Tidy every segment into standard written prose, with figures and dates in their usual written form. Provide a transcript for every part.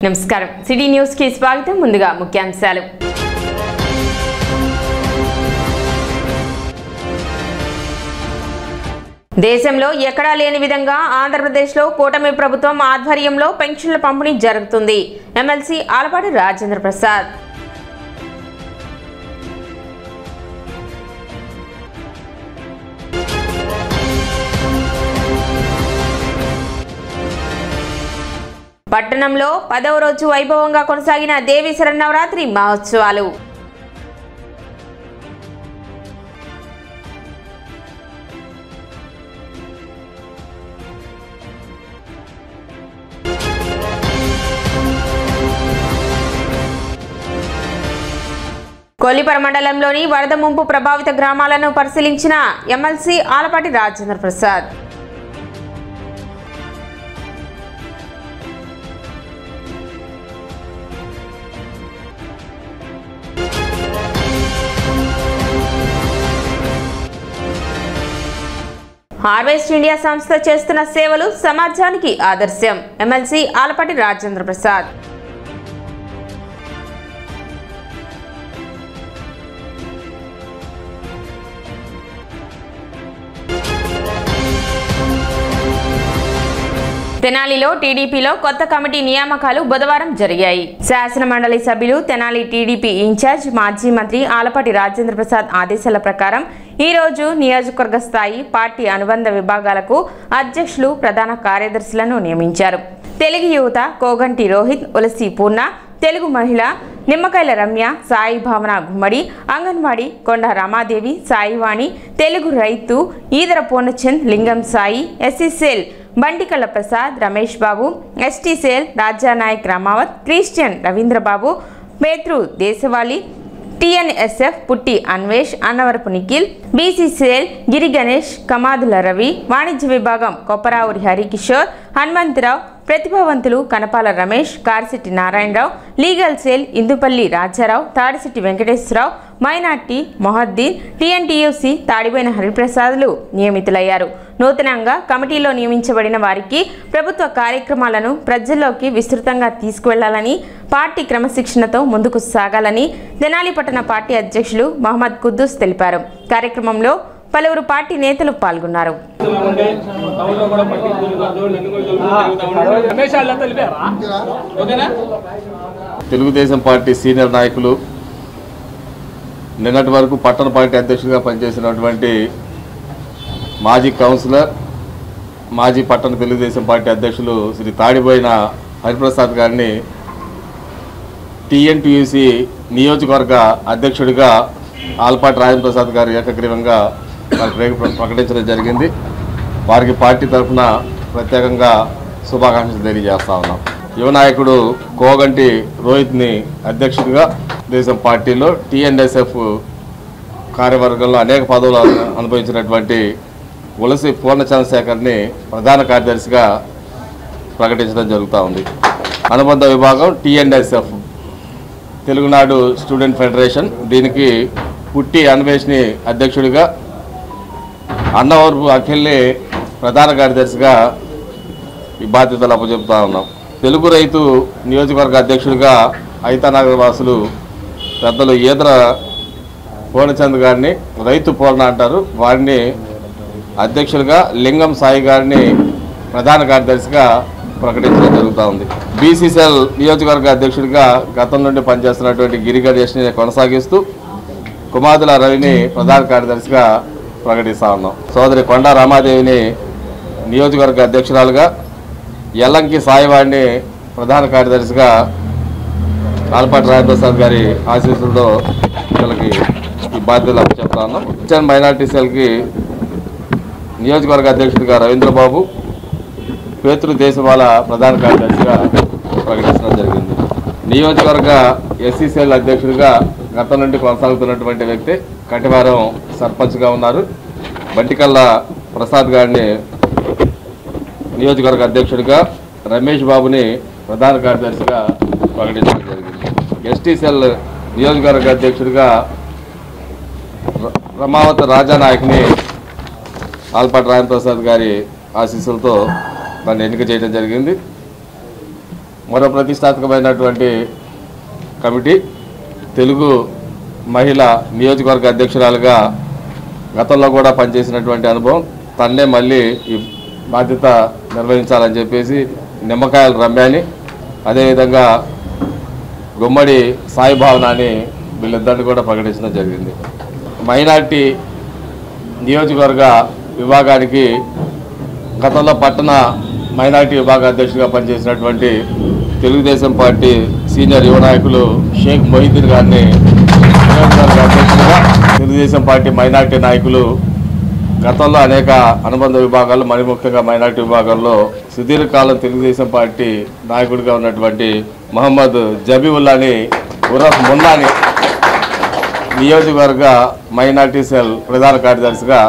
నమస్కారం city news కి స్వాగతం ముందుగా ముఖ్యాంశాలు దేశంలో ఎక్కడా లేని విధంగా ఆంధ్రప్రదేశ్లో కూటమి ప్రభుత్వం ఆధ్వర్యంలో పెన్షన్ల పంపిణీ జరుగుతుంది ఎమ్మెల్సీ ఆలపాటి రాజేంద్ర ప్రసాద్ పట్టణంలో 10వ రోజు వైభవంగా కొనసాగిన దేవి శరన్నవరాత్రి మహోత్సవాలు కొల్లిపర మండలంలోని వరద ముంపు ప్రభావిత గ్రామాలను పరిశీలించిన MLC Alapati Rajendra Prasad harvest India సంస్థ చేస్తున్న సేవలు సమాజానికి ఆదర్శం ఎమ్మెల్సీ ఆలపాటి రాజేంద్ర ప్రసాద్ తెనాలిలో టీడీపీలో కొత్త కమిటీ నియామకాలు బుధవారం జరిగాయి. శాసన మండలి సభ్యులు తెనాలి టీడీపీ ఇన్ఛార్జ్ మాజీ మంత్రి ఆలపాటి రాజేంద్ర ప్రసాద్ ఆదేశాల ప్రకారం ఈ రోజు నియోజకవర్గ స్థాయి పార్టీ అనుబంధ విభాగాలకు అధ్యక్షులు ప్రధాన కార్యదర్శులను నియమించారు. తెలుగు యువత కోగంటి రోహిత్, ఉలసి పూర్ణ, తెలుగు మహిళ నిమ్మకాయల రమ్య, సాయి భావన గుమ్మడి, అంగన్వాడీ కొండ రమాదేవి, సాయివాణి, తెలుగు రైతు Eedara Purnachand, Lingam Sai, SC cell Bandikalla Prasad, Ramesh Babu, ST cell Rajanayak Ramavath, Christian Ravindrababu, మేత్రు దేశవాళి, TNSF Putti Anvesh, Annavarapu Nikhil, BC cell Giri Ganesh, Kamadula Ravi, వాణిజ్య విభాగం కొప్పరావురి హరికిషోర్, హనుమంతరావు, ప్రతిభావంతులు Kanapala Ramesh, Karisetti Narayanarao, legal cell Indupalli Rajarao, Tadisetti Venkateswararao, minority Mohiddin, TNTUC Tadipoyina హరిప్రసాద్లు నియమితులయ్యారు. నూతనంగా కమిటీలో నియమించబడిన వారికి ప్రభుత్వ కార్యక్రమాలను ప్రజల్లోకి విస్తృతంగా తీసుకువెళ్లాలని, పార్టీ క్రమశిక్షణతో ముందుకు సాగాలని తెనాలి పట్టణ పార్టీ అధ్యక్షులు మహమ్మద్ కుద్దూస్ తెలిపారు. కార్యక్రమంలో పలువురు పార్టీ నేతలు పాల్గొన్నారు. తెలుగుదేశం పార్టీ సీనియర్ నాయకులు, నిన్నటి వరకు పట్టణ పార్టీ అధ్యక్షుడిగా పనిచేసినటువంటి మాజీ కౌన్సిలర్, మాజీ పట్టణ తెలుగుదేశం పార్టీ అధ్యక్షులు శ్రీ తాడిపోయిన హరిప్రసాద్ గారిని టీఎన్టీయూసీ నియోజకవర్గ అధ్యక్షుడిగా ఆలపాటి రాజేంద్ర ప్రసాద్ గారు ఏకగ్రీవంగా ప్రకటించడం జరిగింది. వారికి పార్టీ తరఫున ప్రత్యేకంగా శుభాకాంక్షలు తెలియజేస్తా ఉన్నాం. యువ నాయకుడు కోగంటి రోహిత్ని అధ్యక్షుడిగా దేశం పార్టీలో టీఎన్ఎస్ఎఫ్ కార్యవర్గంలో అనేక పదవులు అనుభవించినటువంటి ఉలసి పూర్ణ చంద్రశేఖర్ని ప్రధాన కార్యదర్శిగా ప్రకటించడం జరుగుతూ ఉంది. అనుబంధ విభాగం టీఎన్ఎస్ఎఫ్ తెలుగునాడు స్టూడెంట్ ఫెడరేషన్, దీనికి పుట్టి అన్వేష్ని అధ్యక్షుడిగా, అన్నవరపు అఖిల్ని ప్రధాన కార్యదర్శిగా ఈ బాధ్యతలు అప్పచెప్తా ఉన్నాం. తెలుగు రైతు నియోజకవర్గ అధ్యక్షుడిగా ఐతానగర్ వాసులు పెద్దలు ఈదర పూర్ణచంద్ గారిని, రైతు పూర్ణ అంటారు, వారిని అధ్యక్షులుగా, లింగం సాయి గారిని ప్రధాన కార్యదర్శిగా ప్రకటించడం జరుగుతూ ఉంది. బీసీసీఎల్ నియోజకవర్గ అధ్యక్షుడిగా గతం నుండి పనిచేస్తున్నటువంటి గిరి గణేష్ని కొనసాగిస్తూ కుమాదుల రవిని ప్రధాన కార్యదర్శిగా ప్రకటిస్తూ ఉన్నాం. సోదరి కొండ రమాదేవిని నియోజకవర్గ అధ్యక్షురాలుగా, ఎల్లంకి సాయివాడిని ప్రధాన కార్యదర్శిగా ఆలపాటి రాజేంద్ర ప్రసాద్ గారి ఆశీస్సులతో వీళ్ళకి ఈ బాధ్యతలు అప్పచెప్తా ఉన్నాం. క్రిస్టియన్ మైనార్టీ సెల్కి నియోజకవర్గ అధ్యక్షుడిగా రవీంద్రబాబు, పేతృ దేశవాళ ప్రధాన కార్యదర్శిగా ప్రకటించడం జరిగింది. నియోజకవర్గ ఎస్సీసీఎల్ అధ్యక్షుడిగా గతం నుండి కొనసాగుతున్నటువంటి వ్యక్తి కటివారం సర్పంచ్గా ఉన్నారు. బంటికల్ల ప్రసాద్ గారిని నియోజకవర్గ అధ్యక్షుడిగా, రమేష్ బాబుని ప్రధాన కార్యదర్శిగా ప్రకటించడం జరిగింది. ఎస్టీసీఎల్ నియోజకవర్గ అధ్యక్షుడిగా రమావత్ రాజానాయక్ని ఆలపాటి రాజేంద్ర ప్రసాద్ గారి ఆశీస్సులతో నన్ను ఎన్నిక చేయడం జరిగింది. మరో ప్రతిష్టాత్మకమైనటువంటి కమిటీ తెలుగు మహిళా నియోజకవర్గ అధ్యక్షురాలుగా గతంలో కూడా పనిచేసినటువంటి అనుభవం, తన్నే మళ్ళీ ఈ బాధ్యత నిర్వహించాలని చెప్పేసి నిమ్మకాయల రమ్యాని, అదేవిధంగా గుమ్మడి సాయి భావనాని వీళ్ళిద్దరిని కూడా ప్రకటించడం జరిగింది. మైనార్టీ నియోజకవర్గ విభాగానికి గతంలో పట్టణ మైనార్టీ విభాగ అధ్యక్షుడిగా పనిచేసినటువంటి తెలుగుదేశం పార్టీ సీనియర్ యువ నాయకులు షేక్ మొహిద్దీన్ గారిని నియోజకవర్గ అధ్యక్షుడిగా, తెలుగుదేశం పార్టీ మైనార్టీ నాయకులు గతంలో అనేక అనుబంధ విభాగాల్లో, మరి ముఖ్యంగా మైనార్టీ విభాగంలో సుదీర్ఘకాలం తెలుగుదేశం పార్టీ నాయకుడిగా ఉన్నటువంటి మహమ్మద్ జబీవుల్లాని ఉరఫ్ మున్నాని నియోజకవర్గ మైనార్టీ సెల్ ప్రధాన కార్యదర్శిగా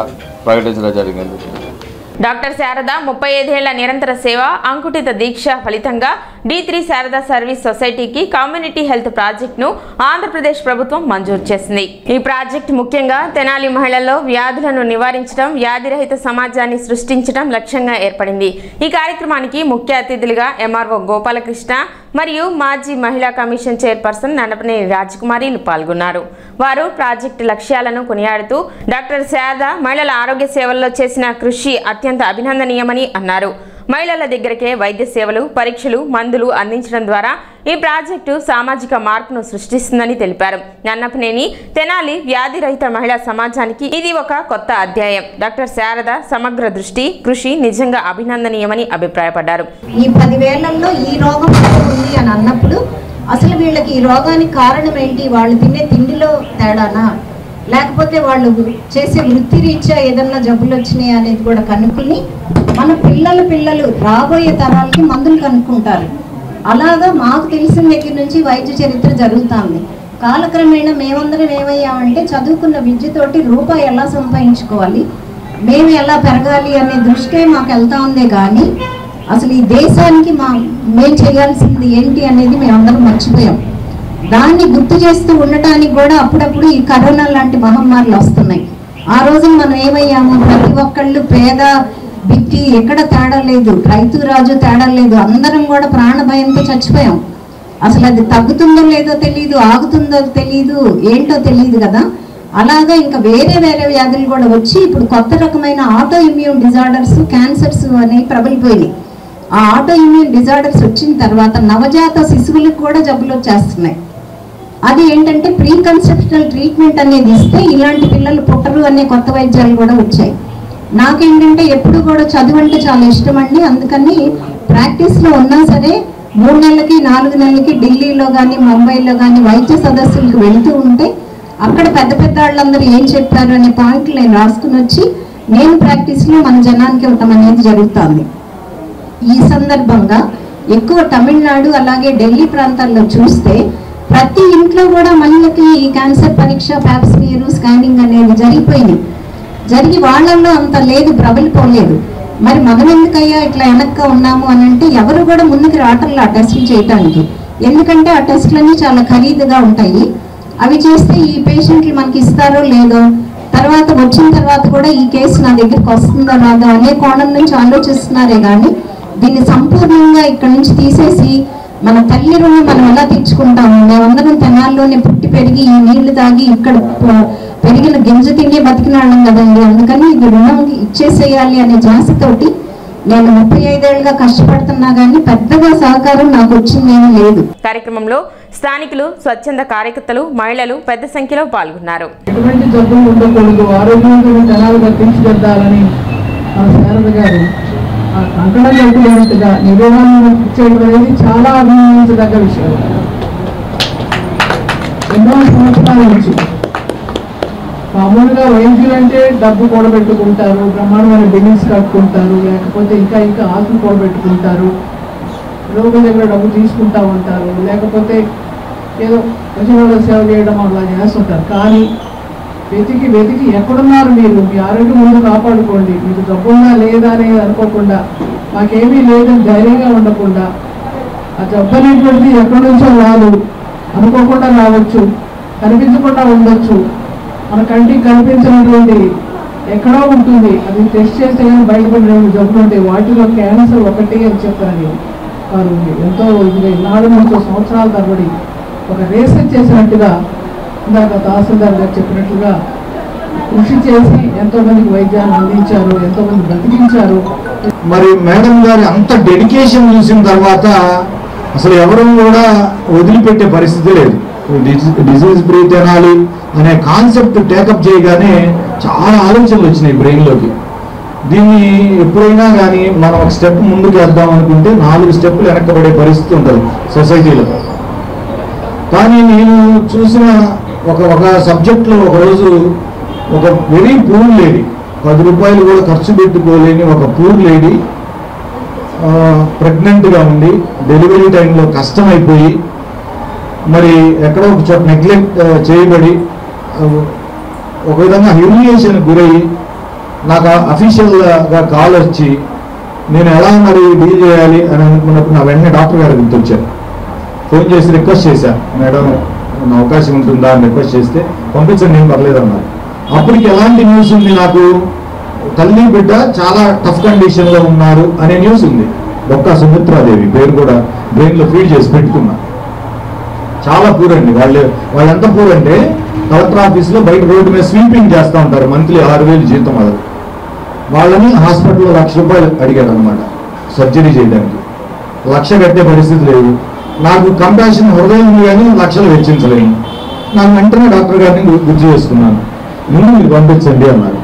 ప్రకటించడం జరిగింది. డాక్టర్ శారద 35 ఏళ్ల నిరంతర సేవ, అంకుటిత దీక్ష ఫలితంగా D3 శారద సర్వీస్ సొసైటీకి కమ్యూనిటీ హెల్త్ ప్రాజెక్టును ఆంధ్రప్రదేశ్ ప్రభుత్వం మంజూరు చేసింది. ఈ ప్రాజెక్టు ముఖ్యంగా తెనాలి మహిళల్లో వ్యాధులను నివారించడం, వ్యాధిరహిత సమాజాన్ని సృష్టించడం లక్ష్యంగా ఏర్పడింది. ఈ కార్యక్రమానికి ముఖ్య అతిథులుగా MRO గోపాలకృష్ణ మరియు మాజీ మహిళా కమిషన్ చైర్పర్సన్ నన్నపనేని రాజకుమారిలు పాల్గొన్నారు. వారు ప్రాజెక్టు లక్ష్యాలను కొనియాడుతూ డాక్టర్ శారద మహిళల ఆరోగ్య సేవల్లో చేసిన కృషి అత్యంత అభినందనీయమని అన్నారు. మహిళల దగ్గరకే వైద్య సేవలు, పరీక్షలు, మందులు అందించడం ద్వారా ఈ ప్రాజెక్టు సామాజిక మార్పును సృష్టిస్తుందని తెలిపారు. నన్నపనేని తెనాలి వ్యాధి రహిత మహిళా సమాజానికి ఇది ఒక కొత్త అధ్యాయం. డాక్టర్ శారద సమగ్ర దృష్టి, కృషి నిజంగా అభినందనీయమని అభిప్రాయపడ్డారు. ఈ 10 వేళ్లలో ఈ రోగం ఉంది అని అన్నప్పుడు అసలు వీళ్ళకి ఈ రోగానికి కారణం ఏంటి? వాళ్ళు తినే తిండిలో తేడానా, లేకపోతే వాళ్ళు చేసే వృత్తి రీత్యా ఏదన్నా జబ్బులు వచ్చినాయి అనేది కూడా కనుక్కుని మన పిల్లలు రాబోయే తరాలకి మందులు కనుక్కుంటారు. అలాగా మాకు తెలిసిన దగ్గర నుంచి వైద్య చరిత్ర జరుగుతుంది. కాలక్రమేణా మేమందరం ఏమయ్యామంటే చదువుకున్న విద్యతోటి రూపాయి ఎలా సంపాదించుకోవాలి, మేము ఎలా పెరగాలి అనే దృష్టే మాకు వెళ్తా ఉందే కానీ అసలు ఈ దేశానికి మేము చేయాల్సింది ఏంటి అనేది మేమందరం మర్చిపోయాం. దాన్ని గుర్తు చేస్తూ ఉండటానికి కూడా అప్పుడప్పుడు ఈ కరోనా లాంటి మహమ్మారులు వస్తున్నాయి. ఆ రోజున మనం ఏమయ్యాము, ప్రతి ఒక్కళ్ళు పేద బిక్కి ఎక్కడ తేడా లేదు, రైతు రాజు తేడా లేదు, అందరం కూడా ప్రాణ భయంతో చచ్చిపోయాం. అసలు అది తగ్గుతుందో లేదో తెలియదు, ఆగుతుందో తెలియదు, ఏంటో తెలియదు కదా. అలాగా ఇంకా వేరే వ్యాధులు కూడా వచ్చి ఇప్పుడు కొత్త రకమైన ఆటో ఇమ్యూన్ డిజార్డర్స్, క్యాన్సర్స్ అనేవి ప్రబలిపోయినాయి. ఆ ఆటో ఇమ్యూన్ డిజార్డర్స్ వచ్చిన తర్వాత నవజాత శిశువులకు కూడా జబ్బులు వచ్చేస్తున్నాయి. అది ఏంటంటే ప్రీ కన్సెప్షనల్ ట్రీట్మెంట్ అనేది ఇస్తే ఇలాంటి పిల్లలు పుట్టరు అనే కొత్త వైద్యాలు కూడా వచ్చాయి. నాకేంటంటే ఎప్పుడు కూడా చదువు అంటే చాలా ఇష్టం అండి. అందుకని ప్రాక్టీస్లో ఉన్నా సరే 3 నెలలకి 4 నెలలకి ఢిల్లీలో కానీ ముంబైలో కానీ వైద్య సదస్సులకు వెళుతూ ఉంటే అక్కడ పెద్ద వాళ్ళందరూ ఏం చెప్పారు అనే పాయింట్లు నేను రాసుకుని వచ్చి నేను ప్రాక్టీస్లో మన జనానికి ఇవ్వటం అనేది జరుగుతుంది. ఈ సందర్భంగా ఎక్కువ తమిళనాడు అలాగే ఢిల్లీ ప్రాంతాల్లో చూస్తే ప్రతి ఇంట్లో కూడా మహిళకి ఈ క్యాన్సర్ పరీక్ష, ప్యాప్స్మియర్, స్కానింగ్ అనేది జరిగి వాళ్ళల్లో అంత లేదు, ప్రబలిపోలేదు. మరి మనం ఎందుకయ్యా ఇట్లా వెనక్గా ఉన్నాము అని అంటే ఎవరు కూడా ముందుకు రావట్లేదు ఆ టెస్టులు చేయడానికి. ఎందుకంటే ఆ టెస్టులన్నీ చాలా ఖరీదుగా ఉంటాయి. అవి చేస్తే ఈ పేషెంట్లు మనకి ఇస్తారో లేదో, తర్వాత వచ్చిన తర్వాత కూడా ఈ కేసు నా దగ్గరికి వస్తుందో రాదో అనే కోణం నుంచి ఆలోచిస్తున్నారే కానీ దీన్ని సంపూర్ణంగా ఇక్కడ నుంచి తీసేసి మన తల్లి రుణం మనం ఎలా తీర్చుకుంటాము? మేమందరం తెనాల్లోనే పుట్టి పెరిగి ఈ నీళ్లు తాగి ఇక్కడ పెరిగిన గింజ తిండి బతికిన వాళ్ళం కదండి. అందుకని ఇది రుణం ఇచ్చేసేయాలి అనే ధ్యాసతోటి నేను 35 ఏళ్ళుగా కష్టపడుతున్నా కానీ పెద్దగా సహకారం నాకు వచ్చిందేమీ లేదు. కార్యక్రమంలో స్థానికులు, స్వచ్ఛంద కార్యకర్తలు, మహిళలు పెద్ద సంఖ్యలో పాల్గొన్నారు. ఎటువంటి జబ్బులు ఉండకూడదు, ఆరోగ్యంగా తెనాలుగా తీర్చిదిద్దాలని మన శారద గారు కంకణ జబ్బులేనట్టుగా నివేదన చేయడం అనేది చాలా అభినందించదగ్గ విషయం. ఎన్నో సంవత్సరాల నుంచి మామూలుగా వైద్యులు అంటే డబ్బు కూడబెట్టుకుంటారు, బ్రహ్మాండమైన బిల్డింగ్స్ కట్టుకుంటారు, లేకపోతే ఇంకా ఆస్తులు కూడబెట్టుకుంటారు, రోగుల దగ్గర డబ్బు తీసుకుంటూ ఉంటారు, లేకపోతే ఏదో ప్రజల సేవ చేయడం అలా చేస్తుంటారు. కానీ వెతికి ఎక్కడున్నారు మీరు, మీ ఆరోగ్యం ముందు కాపాడుకోండి, మీకు జబ్బుందా లేదా అనేది అనుకోకుండా, మాకేమీ లేదని ధైర్యంగా ఉండకుండా, ఆ జబ్బు అనేటువంటిది ఎక్కడి నుంచో రాదు, అనుకోకుండా రావచ్చు, కనిపించకుండా ఉండొచ్చు, మన కంటికి కనిపించినటువంటి ఎక్కడో ఉంటుంది, అది టెస్ట్ చేస్తే కానీ బయటపడిన జబ్బులు ఉంటాయి. వాటిలో క్యాన్సర్ ఒకటి అని చెప్పాను నేను. వారు ఎంతో ఇదిగా ఈనాడు నుంచి సంవత్సరాల తరబడి ఒక రీసెర్చ్ చేసినట్టుగా ఇందాక తహసీల్దార్ గారు చెప్పినట్లుగా కృషి చేసి ఎంతోమందికి వైద్యాన్ని అందించారు, ఎంతోమంది బ్రతికించారు. మరి మేడం గారి అంత డెడికేషన్ చూసిన తర్వాత అసలు ఎవరూ కూడా వదిలిపెట్టే పరిస్థితి లేదు. డిసీజ్ ఫ్రీ తినాలి అనే కాన్సెప్ట్ టేకప్ చేయగానే చాలా ఆలోచనలు వచ్చినాయి బ్రెయిన్లోకి. దీన్ని ఎప్పుడైనా కానీ మనం ఒక స్టెప్ ముందుకు వేద్దాం అనుకుంటే 4 స్టెప్పులు వెనక్కబడే పరిస్థితి ఉంటుంది సొసైటీలో. కానీ నేను చూసిన ఒక సబ్జెక్ట్లో ఒకరోజు ఒక వెరీ పూర్ లేడీ, 10 రూపాయలు కూడా ఖర్చు పెట్టుకోలేని ఒక పూర్ లేడీ ప్రెగ్నెంట్గా ఉండి డెలివరీ టైంలో కష్టమైపోయి మరి ఎక్కడో ఒక చోట నెగ్లెక్ట్ చేయబడి ఒక విధంగా హ్యూమిలియేషన్కి గురయ్యి నాకు అఫీషియల్గా కాల్ వచ్చి నేను ఎలా మరి డీల్ చేయాలి అని అనుకున్నప్పుడు నా వెంటనే డాక్టర్ గారు గుర్తొచ్చారు. ఫోన్ చేసి రిక్వెస్ట్ చేశాను, మేడం అవకాశం ఉంటుందా అని రిక్వెస్ట్ చేస్తే పంపించండి నేను పర్లేదు అన్నారు. అప్పటికి ఎలాంటి న్యూస్ ఉంది నాకు, తల్లి బిడ్డ చాలా టఫ్ కండిషన్లో ఉన్నారు అనే న్యూస్ ఉంది. డొక్కా సుమిత్రాదేవి పేరు కూడా బ్రెయిన్లో ఫీడ్ చేసి పెట్టుకున్నా. చాలా పూర్ అండి వాళ్ళు ఎంత పూర్ అంటే కలెక్టర్ ఆఫీస్లో బయట రోడ్డు మీద స్వీపింగ్ చేస్తూ ఉంటారు, మంత్లీ 6,000 జీతం. అది వాళ్ళని హాస్పిటల్లో 1,00,000 రూపాయలు అడిగారు అనమాట సర్జరీ చేయడానికి. 1,00,000 కట్టే పరిస్థితి లేదు. నాకు కంపాషన్ హృదయం ఉంది కానీ 1,00,000 వెచ్చించలేను. నాకు వెంటనే డాక్టర్ గారిని గుర్తు చేసుకున్నాను, ముందు మీరు పంపించండి అన్నారు.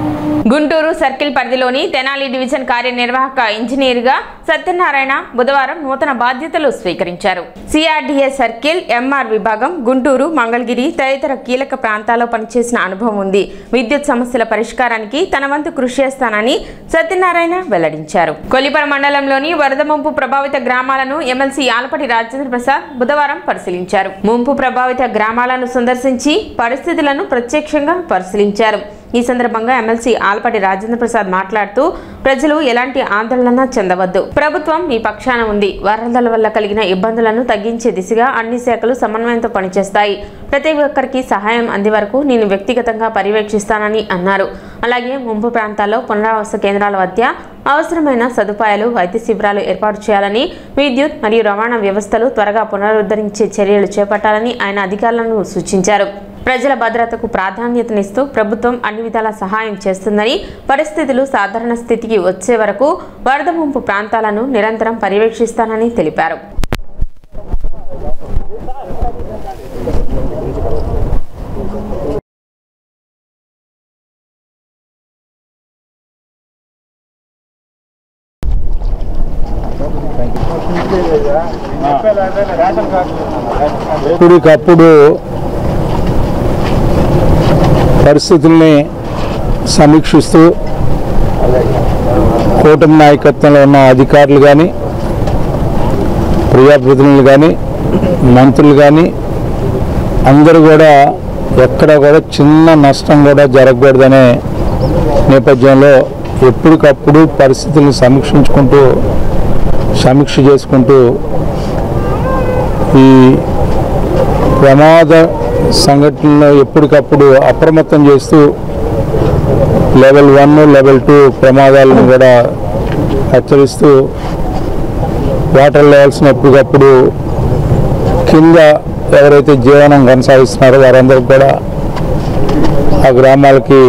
గుంటూరు సర్కిల్ పరిధిలోని తెనాలి డివిజన్ కార్యనిర్వాహక ఇంజనీర్గా సత్యనారాయణ బుధవారం నూతన బాధ్యతలు స్వీకరించారు. సిఆర్డీఏ సర్కిల్, ఎంఆర్ విభాగం, గుంటూరు, మంగళగిరి తదితర కీలక ప్రాంతాల్లో పనిచేసిన అనుభవం ఉంది. విద్యుత్ సమస్యల పరిష్కారానికి తన వంతు కృషి చేస్తానని సత్యనారాయణ వెల్లడించారు. కొల్లిపర మండలంలోని వరద ముంపు ప్రభావిత గ్రామాలను ఎమ్మెల్సీ ఆలపాటి రాజేంద్ర ప్రసాద్ బుధవారం పరిశీలించారు. ముంపు ప్రభావిత గ్రామాలను సందర్శించి పరిస్థితులను ప్రత్యక్షంగా పరిశీలించారు. ఈ సందర్భంగా ఎమ్మెల్సీ ఆలపాటి రాజేంద్ర ప్రసాద్ మాట్లాడుతూ ప్రజలు ఎలాంటి ఆందోళన చెందవద్దు, ప్రభుత్వం మీ పక్షాన ఉంది. వరదల వల్ల కలిగిన ఇబ్బందులను తగ్గించే దిశగా అన్ని శాఖలు సమన్వయంతో పనిచేస్తాయి. ప్రతి ఒక్కరికి సహాయం అందే వరకు నేను వ్యక్తిగతంగా పర్యవేక్షిస్తానని అన్నారు. అలాగే ముంపు ప్రాంతాల్లో పునరావాస కేంద్రాల వద్ద అవసరమైన సదుపాయాలు, వైద్య శిబిరాలు ఏర్పాటు చేయాలని, విద్యుత్ మరియు రవాణా వ్యవస్థలు త్వరగా పునరుద్ధరించే చర్యలు చేపట్టాలని ఆయన అధికారులను సూచించారు. ప్రజల భద్రతకు ప్రాధాన్యతనిస్తూ ప్రభుత్వం అన్ని విధాల సహాయం చేస్తుందని, పరిస్థితులు సాధారణ స్థితికి వచ్చే వరకు వరద ముంపు ప్రాంతాలను నిరంతరం పర్యవేక్షిస్తానని తెలిపారు. ఇప్పటికప్పుడు పరిస్థితుల్ని సమీక్షిస్తూ కూటమి నాయకత్వంలో ఉన్న అధికారులు కానీ, ప్రజాప్రతినిధులు కానీ, మంత్రులు కానీ అందరూ కూడా ఎక్కడ కూడా చిన్న నష్టం కూడా జరగకూడదనే నేపథ్యంలో ఎప్పటికప్పుడు పరిస్థితులను సమీక్ష చేసుకుంటూ ఈ ప్రమాద సంఘటనలో ఎప్పటికప్పుడు అప్రమత్తం చేస్తూ లెవెల్ 1, లెవెల్ 2 ప్రమాదాలను కూడా హెచ్చరిస్తూ వాటర్ లెవెల్స్ని ఎప్పటికప్పుడు కింద ఎవరైతే జీవనం కొనసాగిస్తున్నారో వారందరికీ కూడా ఆ గ్రామాలకి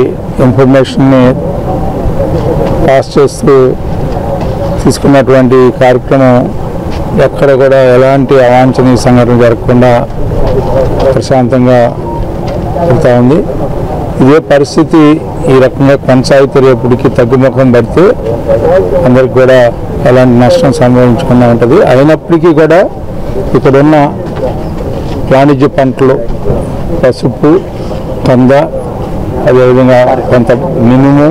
ఇన్ఫర్మేషన్ని పాస్ చేస్తూ తీసుకున్నటువంటి కార్యక్రమం ఎక్కడ కూడా ఎలాంటి అవాంఛనీయ సంఘటన జరగకుండా ప్రశాంతంగా జరుగుతూ ఉంది. ఇదే పరిస్థితి ఈ రకంగా కొనసాగితే రేపటికి తగ్గుముఖం పడితే అందరికి కూడా ఎలాంటి నష్టం సంభవించకుండా ఉంటుంది. అయినప్పటికీ కూడా ఇక్కడున్న వాణిజ్య పంటలు పసుపు, కంద, అదేవిధంగా కొంత మినుము,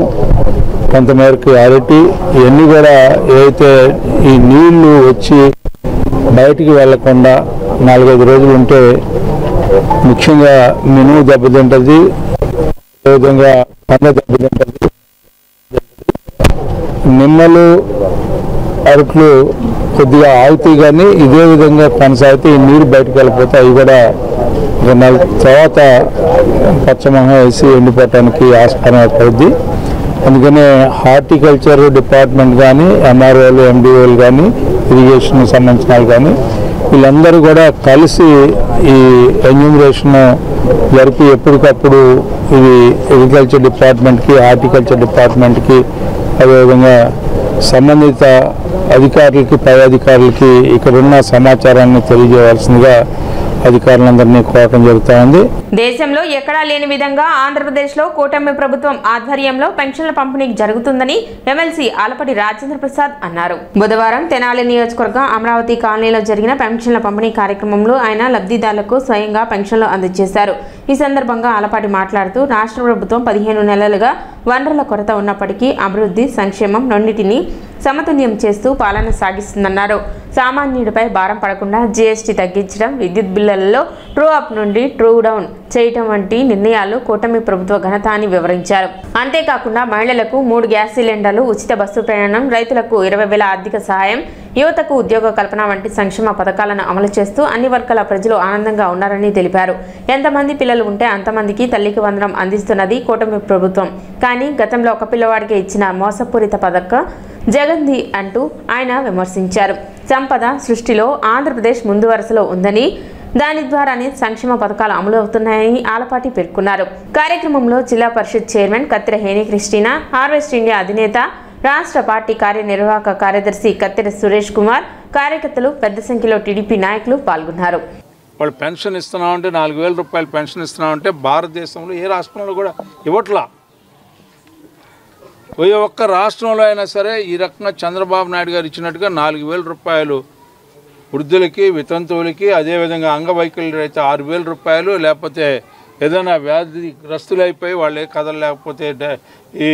కొంతమేరకు అరటి, ఇవన్నీ కూడా ఏదైతే ఈ నీళ్లు వచ్చి బయటికి వెళ్లకుండా 4-5 రోజులు ఉంటే ముఖ్యంగా మినుము దెబ్బతింటుంది, అదేవిధంగా కంద దెబ్బతింటుంది. నిమ్మలు, అరట్లు కొద్దిగా ఆగుతాయి కానీ ఇదే విధంగా కొనసాగితే ఈ నీరు బయటకు వెళ్ళిపోతే అవి కూడా ఒక నెల తర్వాత పచ్చమొహం వేసి ఎండిపోవటానికి ఆస్కారం ఏర్పడుద్ది. అందుకనే హార్టికల్చర్ డిపార్ట్మెంట్ కానీ, ఎంఆర్ఓలు, ఎండిఓలు కానీ, ఇరిగేషన్ సంబంధించిన వాళ్ళు కానీ వీళ్ళందరూ కూడా కలిసి ఈ ఎన్యూమరేషన్ జరిపి ఎప్పటికప్పుడు ఇది అగ్రికల్చర్ డిపార్ట్మెంట్కి, హార్టికల్చర్ డిపార్ట్మెంట్కి, అదేవిధంగా సంబంధిత అధికారులకి, పై అధికారులకి ఇక్కడున్న సమాచారాన్ని తెలియజేయవలసిందిగా అధికారులందరినీ కోరటం జరుగుతూ ఉంది. దేశంలో ఎక్కడా లేని విధంగా ఆంధ్రప్రదేశ్లో కూటమి ప్రభుత్వం ఆధ్వర్యంలో పెన్షన్ల పంపిణీ జరుగుతుందని ఎమ్మెల్సీ ఆలపాటి రాజేంద్ర ప్రసాద్ అన్నారు. బుధవారం తెనాలి నియోజకవర్గం అమరావతి కాలనీలో జరిగిన పెన్షన్ల పంపిణీ కార్యక్రమంలో ఆయన లబ్ధిదారులకు స్వయంగా పెన్షన్లు అందజేశారు. ఈ సందర్భంగా ఆలపాటి మాట్లాడుతూ రాష్ట్ర ప్రభుత్వం 15 నెలలుగా వనరుల కొరత ఉన్నప్పటికీ అభివృద్ధి, సంక్షేమం రెండింటినీ సమతుల్యం చేస్తూ పాలన సాగిస్తుందన్నారు. సామాన్యుడిపై భారం పడకుండా జీఎస్టీ తగ్గించడం, విద్యుత్ బిల్లులలో ట్రూ అప్ నుండి ట్రూ డౌన్ చేయటం వంటి నిర్ణయాలు కూటమి ప్రభుత్వ ఘనత అని వివరించారు. అంతేకాకుండా మహిళలకు 3 గ్యాస్ సిలిండర్లు, ఉచిత బస్సు ప్రయాణం, రైతులకు 20,000 ఆర్థిక సహాయం, యువతకు ఉద్యోగ కల్పన వంటి సంక్షేమ పథకాలను అమలు చేస్తూ అన్ని వర్గాల ప్రజలు ఆనందంగా ఉన్నారని తెలిపారు. ఎంతమంది పిల్లలు ఉంటే అంతమందికి తల్లికి వందనం అందిస్తున్నది కూటమి ప్రభుత్వం. కానీ గతంలో ఒక పిల్లవాడికి ఇచ్చిన మోసపూరిత పథకం జగన్ది అంటూ ఆయన విమర్శించారు. సంపద సృష్టిలో ఆంధ్రప్రదేశ్ ముందు వరుసలో ఉందని, దాని ద్వారానే సంక్షేమ పథకాలు అమలు అవుతున్నాయని ఆలపాటి పేర్కొన్నారు. కార్యక్రమంలో జిల్లా పరిషత్ చైర్మన్ కత్తెర హేని క్రిస్టినా, హార్వెస్ట్ ఇండియా అధినేత, రాష్ట్ర పార్టీ కార్యనిర్వాహక కార్యదర్శి కత్తెర సురేష్ కుమార్, కార్యకర్తలు పెద్ద సంఖ్యలో టీడీపీ నాయకులు పాల్గొన్నారు. వాళ్ళు పెన్షన్ ఇస్తున్నామంటే 4,000 రూపాయలు పెన్షన్ ఇస్తున్నామంటే భారతదేశంలో ఏ రాష్ట్రంలో కూడా ఇవ్వట్లా. ఏ ఒక్క రాష్ట్రంలో అయినా సరే ఈ రకంగా చంద్రబాబు నాయుడు గారు ఇచ్చినట్టుగా 4,000 రూపాయలు వృద్ధులకి, వితంతువులకి, అదేవిధంగా అంగవైకల్యులు అయితే 6,000 రూపాయలు, లేకపోతే ఏదైనా వ్యాధిగ్రస్తులైపోయి వాళ్ళే కదలలేకపోతే ఈ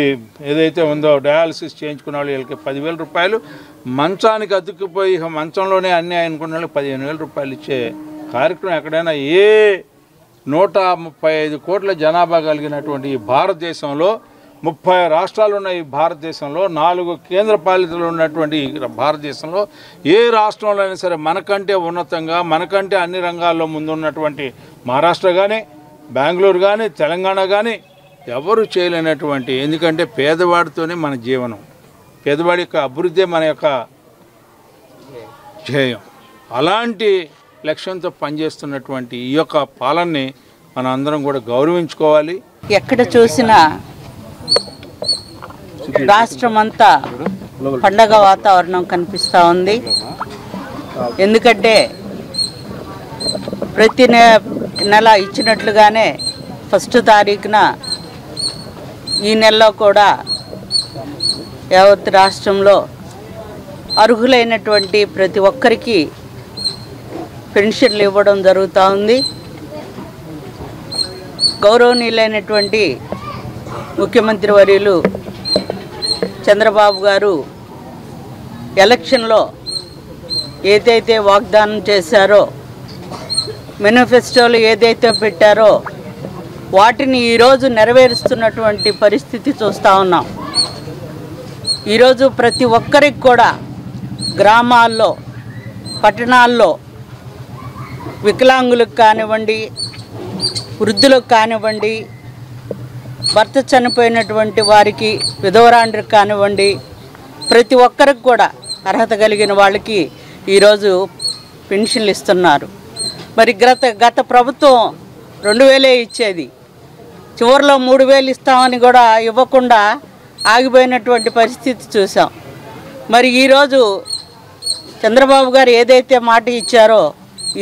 ఏదైతే ఉందో డయాలసిస్ చేయించుకున్న వాళ్ళు వీళ్ళకి 10,000 రూపాయలు, మంచానికి అతుక్కుపోయి మంచంలోనే అన్నీ అనుకున్న వాళ్ళకి 15,000 రూపాయలు ఇచ్చే కార్యక్రమం ఎక్కడైనా ఏ 135 కోట్ల జనాభా కలిగినటువంటి ఈ భారతదేశంలో, 30 రాష్ట్రాలు ఉన్న ఈ భారతదేశంలో, 4 కేంద్ర పాలితలు ఉన్నటువంటి భారతదేశంలో ఏ రాష్ట్రంలో అయినా సరే మనకంటే ఉన్నతంగా, మనకంటే అన్ని రంగాల్లో ముందున్నటువంటి మహారాష్ట్ర కానీ, బెంగళూరు కానీ, తెలంగాణ కానీ ఎవరు చేయలేనటువంటి, ఎందుకంటే పేదవాడితోనే మన జీవనం, పేదవాడి యొక్క అభివృద్ధి మన యొక్క ధ్యేయం. అలాంటి లక్ష్యంతో పనిచేస్తున్నటువంటి ఈ యొక్క పాలనని మనం అందరం కూడా గౌరవించుకోవాలి. ఎక్కడ చూసినా రాష్ట్రమంతా పండగ వాతావరణం కనిపిస్తూ ఉంది. ఎందుకంటే ప్రతి నెల ఇచ్చినట్లుగానే 1వ తారీఖున ఈ నెలలో కూడా యావత్ రాష్ట్రంలో అర్హులైనటువంటి ప్రతి ఒక్కరికి పెన్షన్లు ఇవ్వడం జరుగుతూ ఉంది. గౌరవనీయులైనటువంటి ముఖ్యమంత్రి వర్యులు చంద్రబాబు గారు ఎలక్షన్లో ఏదైతే వాగ్దానం చేశారో, మేనిఫెస్టోలు ఏదైతే పెట్టారో వాటిని ఈరోజు నెరవేరుస్తున్నటువంటి పరిస్థితి చూస్తూ ఉన్నాం. ఈరోజు ప్రతి ఒక్కరికి కూడా గ్రామాల్లో, పట్టణాల్లో వికలాంగులకు కానివ్వండి, వృద్ధులకు కానివ్వండి, భర్త చనిపోయినటువంటి వారికి, విధవరాండ్రికి కానివ్వండి, ప్రతి ఒక్కరికి కూడా అర్హత కలిగిన వాళ్ళకి ఈరోజు పెన్షన్లు ఇస్తున్నారు. మరి గత ప్రభుత్వం 2,000 ఇచ్చేది, చివరిలో 3,000 ఇస్తామని కూడా ఇవ్వకుండా ఆగిపోయినటువంటి పరిస్థితి చూసాం. మరి ఈరోజు చంద్రబాబు గారు ఏదైతే మాట ఇచ్చారో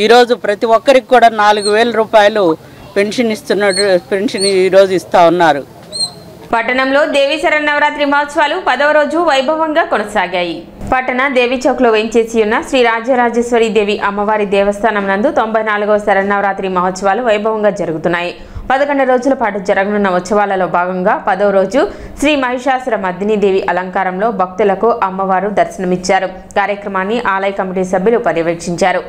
ఈరోజు ప్రతి ఒక్కరికి కూడా 4,000 రూపాయలు పెన్షన్ ఈరోజు ఇస్తూ ఉన్నారు. పట్టణంలో దేవీ శరన్నవరాత్రి మహోత్సవాలు 10వ రోజు వైభవంగా కొనసాగాయి. పట్టణ దేవీ చౌక్లో వేంచేసి ఉన్న శ్రీ రాజరాజేశ్వరి దేవి అమ్మవారి దేవస్థానం నందు 94వ శరన్నవరాత్రి మహోత్సవాలు వైభవంగా జరుగుతున్నాయి. 11 రోజుల పాటు జరగనున్న ఉత్సవాలలో భాగంగా 10వ రోజు శ్రీ మహిషాసుర మర్దిని దేవి అలంకారంలో భక్తులకు అమ్మవారు దర్శనమిచ్చారు. కార్యక్రమాన్ని ఆలయ కమిటీ సభ్యులు పర్యవేక్షించారు.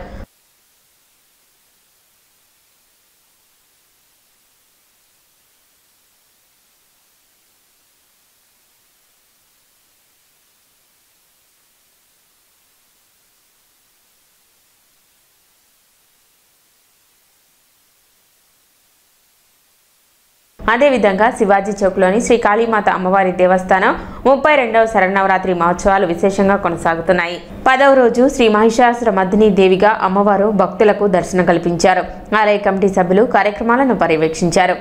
అదేవిధంగా శివాజీ చౌక్లోని శ్రీ కాళీమాత అమ్మవారి దేవస్థానం 32వ శరన్నవరాత్రి మహోత్సవాలు విశేషంగా కొనసాగుతున్నాయి. 10వ రోజు శ్రీ మహిషాసుర మర్దిని దేవిగా అమ్మవారు భక్తులకు దర్శనం కల్పించారు. ఆలయ కమిటీ సభ్యులు కార్యక్రమాలను పర్యవేక్షించారు.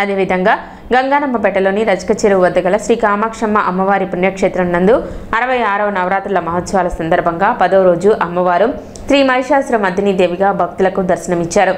అదేవిధంగా గంగానమ్మపేటలోని రజక చెరువు వద్ద గల శ్రీ కామాక్షమ్మ అమ్మవారి పుణ్యక్షేత్రం నందు 66వ నవరాత్రుల మహోత్సవాల సందర్భంగా 10వ రోజు అమ్మవారు శ్రీ మహిషాసుర మర్దిని దేవిగా భక్తులకు దర్శనమిచ్చారు.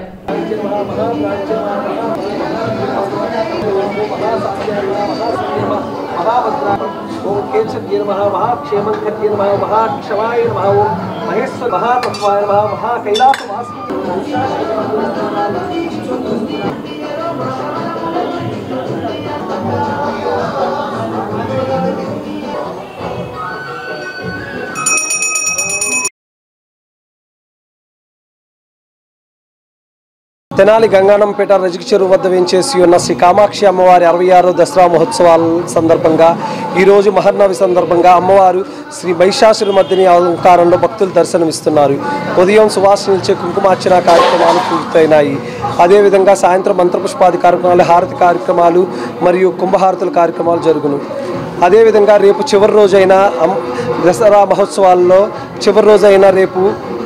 తెనాలి గంగానంపేట రజక చెరువు వద్ద వేంచేసి ఉన్న శ్రీ కామాక్షి అమ్మవారి 66వ దసరా మహోత్సవాల సందర్భంగా ఈరోజు మహర్నవి సందర్భంగా అమ్మవారు శ్రీ మహిషాసుర మర్దిని అలంకారంలో భక్తులు దర్శనమిస్తున్నారు. ఉదయం సువాసనలచే కుంకుమార్చన కార్యక్రమాలు పూర్తయినాయి. అదేవిధంగా సాయంత్రం మంత్రపుష్పాది కార్యక్రమాలు, హారతి కార్యక్రమాలు మరియు కుంభహారతుల కార్యక్రమాలు జరుగును. అదేవిధంగా రేపు చివరి రోజైన దసరా మహోత్సవాల్లో చివరి రోజైన రేపు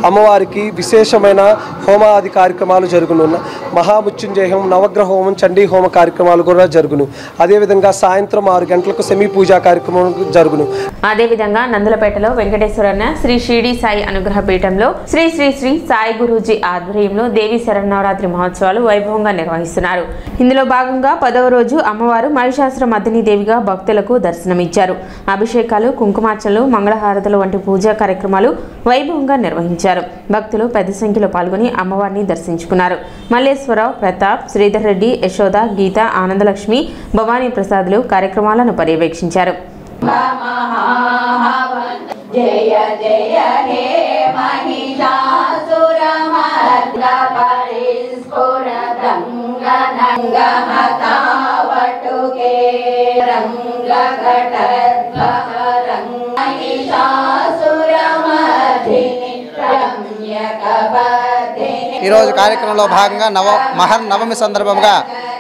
అమ్మవారికి విశేషమైన హోమాది కార్యక్రమాలు జరుగును. మహామృత్యుంజయ హోమం, నవగ్రహ హోమం, చండీ హోమ కార్యక్రమాలు కూడా జరుగును. అదేవిధంగా సాయంత్రం 6 గంటలకు సెమీ పూజా కార్యక్రమం జరుగును. అదేవిధంగా నందులపేటలో వెంకటేశ్వరన్న శ్రీ షిరిడి సాయి అనుగ్రహ పీఠంలో శ్రీ శ్రీ శ్రీ సాయి గురూజీ ఆధ్వర్యంలో దేవి శరన్నవరాత్రి మహోత్సవాలు వైభవంగా నిర్వహిస్తున్నారు. ఇందులో భాగంగా 10వ రోజు అమ్మవారు మహిషాసుర మర్దిని దేవిగా భక్తులకు దర్శనమిచ్చారు. అభిషేకాలు, కుంకుమార్చనలు, మంగళహారతులు వంటి పూజా కార్యక్రమాలు వైభవంగా నిర్వహించారు. భక్తులు పెద్ద సంఖ్యలో పాల్గొని అమ్మవారిని దర్శించుకున్నారు. మల్లేశ్వరరావు, ప్రతాప్, శ్రీధర్ రెడ్డి, యశోద, గీత, ఆనందలక్ష్మి, భవానీ ప్రసాదులు కార్యక్రమాలను పర్యవేక్షించారు. జయ జయ హే మహిషాసుర మర్ద పరిస్ఫుర దంగ హతావటుకే రంగ ఘటద్భ రంగ మహిషాసుర మర్దిని ఈరోజు కార్యక్రమంలో భాగంగా మహర్నవమి సందర్భంగా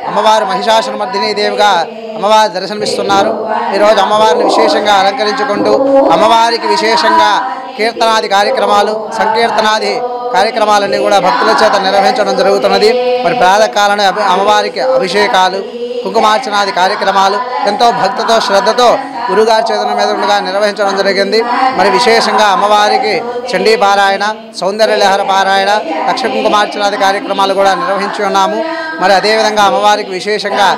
అమ్మవారు మహిషాసుర మర్దిని దేవిగా అమ్మవారి దర్శనమిస్తున్నారు. ఈరోజు అమ్మవారిని విశేషంగా అలంకరించుకుంటూ అమ్మవారికి విశేషంగా కీర్తనాది కార్యక్రమాలు, సంకీర్తనాది కార్యక్రమాలన్నీ కూడా భక్తుల చేత నిర్వహించడం జరుగుతున్నది. మరి ప్రాతకాలనే అమ్మవారికి అభిషేకాలు, కుంకుమార్చనాది కార్యక్రమాలు ఎంతో భక్తితో శ్రద్ధతో గురుగారి చేతుల మీదుగా నిర్వహించడం జరిగింది. మరి విశేషంగా అమ్మవారికి చండీ పారాయణ, సౌందర్యలహర పారాయణ, లక్ష కుంకుమార్చనాది కార్యక్రమాలు కూడా నిర్వహించి ఉన్నాము. మరి అదేవిధంగా అమ్మవారికి విశేషంగా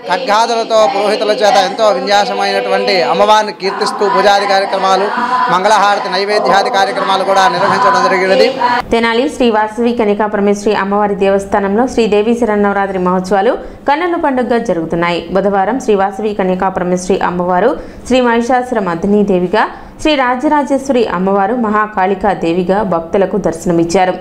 ఖడ్గాదులతో పురోహితుల చేత ఎంతో విన్యాసమైనటువంటి అమ్మవారిని కీర్తిస్తూ పూజాది కార్యక్రమాలు, మంగళహారతి, నైవేద్యాది కార్యక్రమాలు కూడా నిర్వహించడం జరిగినది. తెనాలి శ్రీ వాసవి కనికా పరమేశ్వరి అమ్మవారి దేవస్థానంలో శ్రీదేవి శరన్నవరాత్రి మహోత్సవాలు కన్నుల పండుగగా జరుగుతున్నాయి. బుధవారం శ్రీ వాసవి కనికా పరమేశ్వరి అమ్మవారు శ్రీ మహిషాసుర మర్దిని దేవిగా, శ్రీ రాజరాజేశ్వరి అమ్మవారు మహాకాళికా దేవిగా భక్తులకు దర్శనమిచ్చారు.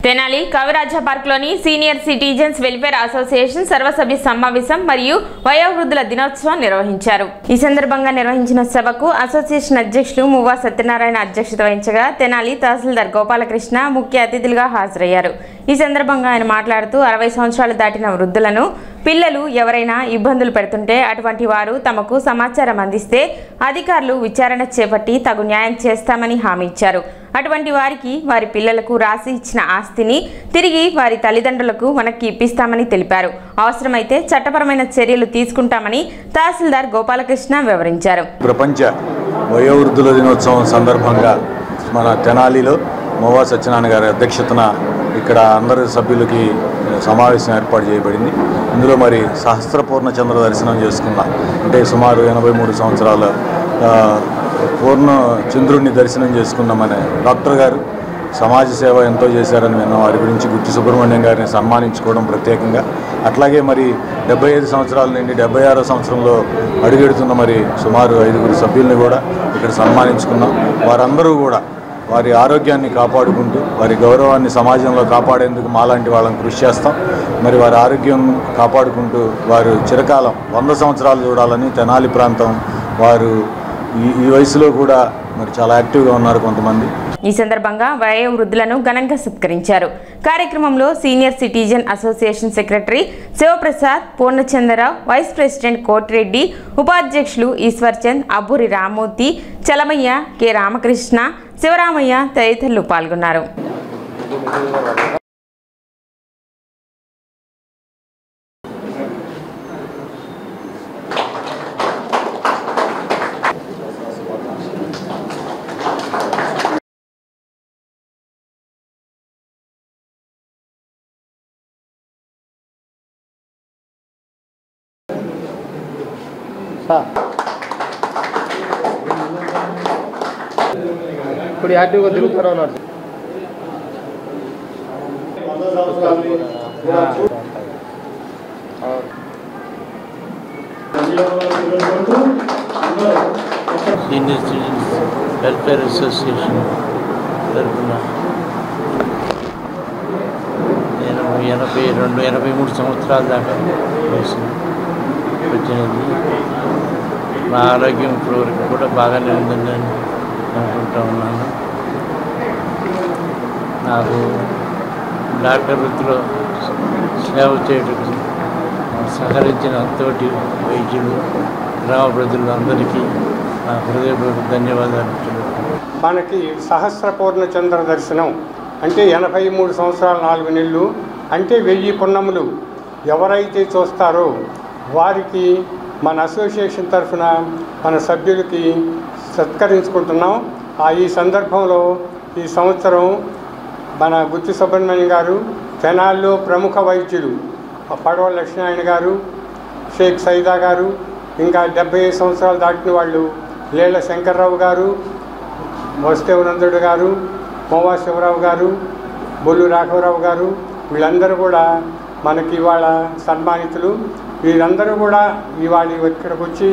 తెనాలి కవిరాజ పార్క్లోని సీనియర్ సిటిజన్స్ వెల్ఫేర్ అసోసియేషన్ సర్వసభ్య సమావేశం మరియు వయోవృద్ధుల దినోత్సవం నిర్వహించారు. ఈ సందర్భంగా నిర్వహించిన సభకు అసోసియేషన్ అధ్యక్షులు మువ్వా సత్యనారాయణ అధ్యక్షత వహించగా తెనాలి తహసీల్దార్ గోపాలకృష్ణ ముఖ్య అతిథులుగా హాజరయ్యారు. ఈ సందర్భంగా ఆయన మాట్లాడుతూ 60 సంవత్సరాలు దాటిన వృద్ధులను పిల్లలు ఎవరైనా ఇబ్బందులు పెడుతుంటే అటువంటి వారు తమకు సమాచారం అందిస్తే అధికారులు విచారణ చేపట్టి తగు న్యాయం చేస్తామని హామీ ఇచ్చారు. అటువంటి వారికి వారి పిల్లలకు రాసి ఇచ్చిన ఆస్తిని తిరిగి వారి తల్లిదండ్రులకు వెనక్కి ఇప్పిస్తామని తెలిపారు. అవసరమైతే చట్టపరమైన చర్యలు తీసుకుంటామని తహసీల్దార్ గోపాలకృష్ణ వివరించారు. ప్రపంచ వయోవృద్ధుల దినోత్సవం సందర్భంగా మన తెనాలిలో మువ్వా సత్యనారాయణ గారి అధ్యక్షతన ఇక్కడ అందరి సభ్యులకి సమావేశం ఏర్పాటు చేయబడింది. ఇందులో మరి సహస్రపూర్ణ చంద్ర దర్శనం చేసుకున్న అంటే సుమారు 83 సంవత్సరాల పూర్ణ చంద్రుడిని దర్శనం చేసుకున్న మన డాక్టర్ గారు సమాజ సేవ ఎంతో చేశారని విన్నాం. వారి గురించి గుత్తి సుబ్రహ్మణ్యం గారిని సన్మానించుకోవడం ప్రత్యేకంగా. అట్లాగే మరి 75 సంవత్సరాల నుండి 76వ సంవత్సరంలో అడుగెడుతున్న మరి సుమారు 5 సభ్యుల్ని కూడా ఇక్కడ సన్మానించుకున్నాం. వారందరూ కూడా వారి ఆరోగ్యాన్ని కాపాడుకుంటూ వారి గౌరవాన్ని సమాజంలో కాపాడేందుకు మాలాంటి వాళ్ళని కృషి చేస్తాం. మరి వారి ఆరోగ్యం కాపాడుకుంటూ వారు చిరకాలం 100 సంవత్సరాలు చూడాలని తెనాలి ప్రాంతం వారు ఈ వయసులో కూడా మరి చాలా యాక్టివ్గా ఉన్నారు కొంతమంది. ఈ సందర్భంగా వయోవృద్ధులను ఘనంగా సత్కరించారు. కార్యక్రమంలో senior citizen association secretary Sivaprasad, Purnachandrarao, vice president Kotireddy, ఉపాధ్యక్షులు ఈశ్వర్చంద్, అబ్బూరి రామ్మూర్తి, చలమయ్య, కె రామకృష్ణ, శివరామయ్య తదితరులు పాల్గొన్నారు. ఇప్పుడు యాక్టివ్గా తిరుగుతూనే ఉన్నారు. సీనియర్ సిటిజన్స్ వెల్ఫేర్ అసోసియేషన్ తరఫున నేను 83 సంవత్సరాల దాకా వయసు వచ్చినది. నా ఆరోగ్యం ఇప్పటివరకు కూడా బాగానే ఉందని నేను అనుకుంటా ఉన్నాను. నాకు డాక్టర్ వృత్తిలో సేవ చేయడానికి సహకరించిన తోటి వైద్యులు, గ్రామ ప్రజలు అందరికీ నా హృదయపూర్వక ధన్యవాదాలు. మనకి సహస్రపూర్ణ చంద్ర దర్శనం అంటే 83 సంవత్సరాలు 4 నెలలు అంటే 1000 పున్నములు ఎవరైతే చూస్తారో వారికి మన అసోసియేషన్ తరఫున మన సభ్యులకి సత్కరించుకుంటున్నాం. ఈ సందర్భంలో ఈ సంవత్సరం మన గుత్తి సుబ్రహ్మణ్యం గారు, తెనాల్లో ప్రముఖ వైద్యులు పడవ లక్ష్మీనారాయణ గారు, షేక్ సైదా గారు, ఇంకా 75 సంవత్సరాలు దాటిన వాళ్ళు లేళ్ల శంకర్రావు గారు, వసుదేవనందుడు గారు, మోవా శివరావు గారు, బొల్లు రాఘవరావు గారు, వీళ్ళందరూ కూడా మనకి ఇవాళ సన్మానితులు. వీరందరూ కూడా ఇవాళ ఇక్కడికి వచ్చి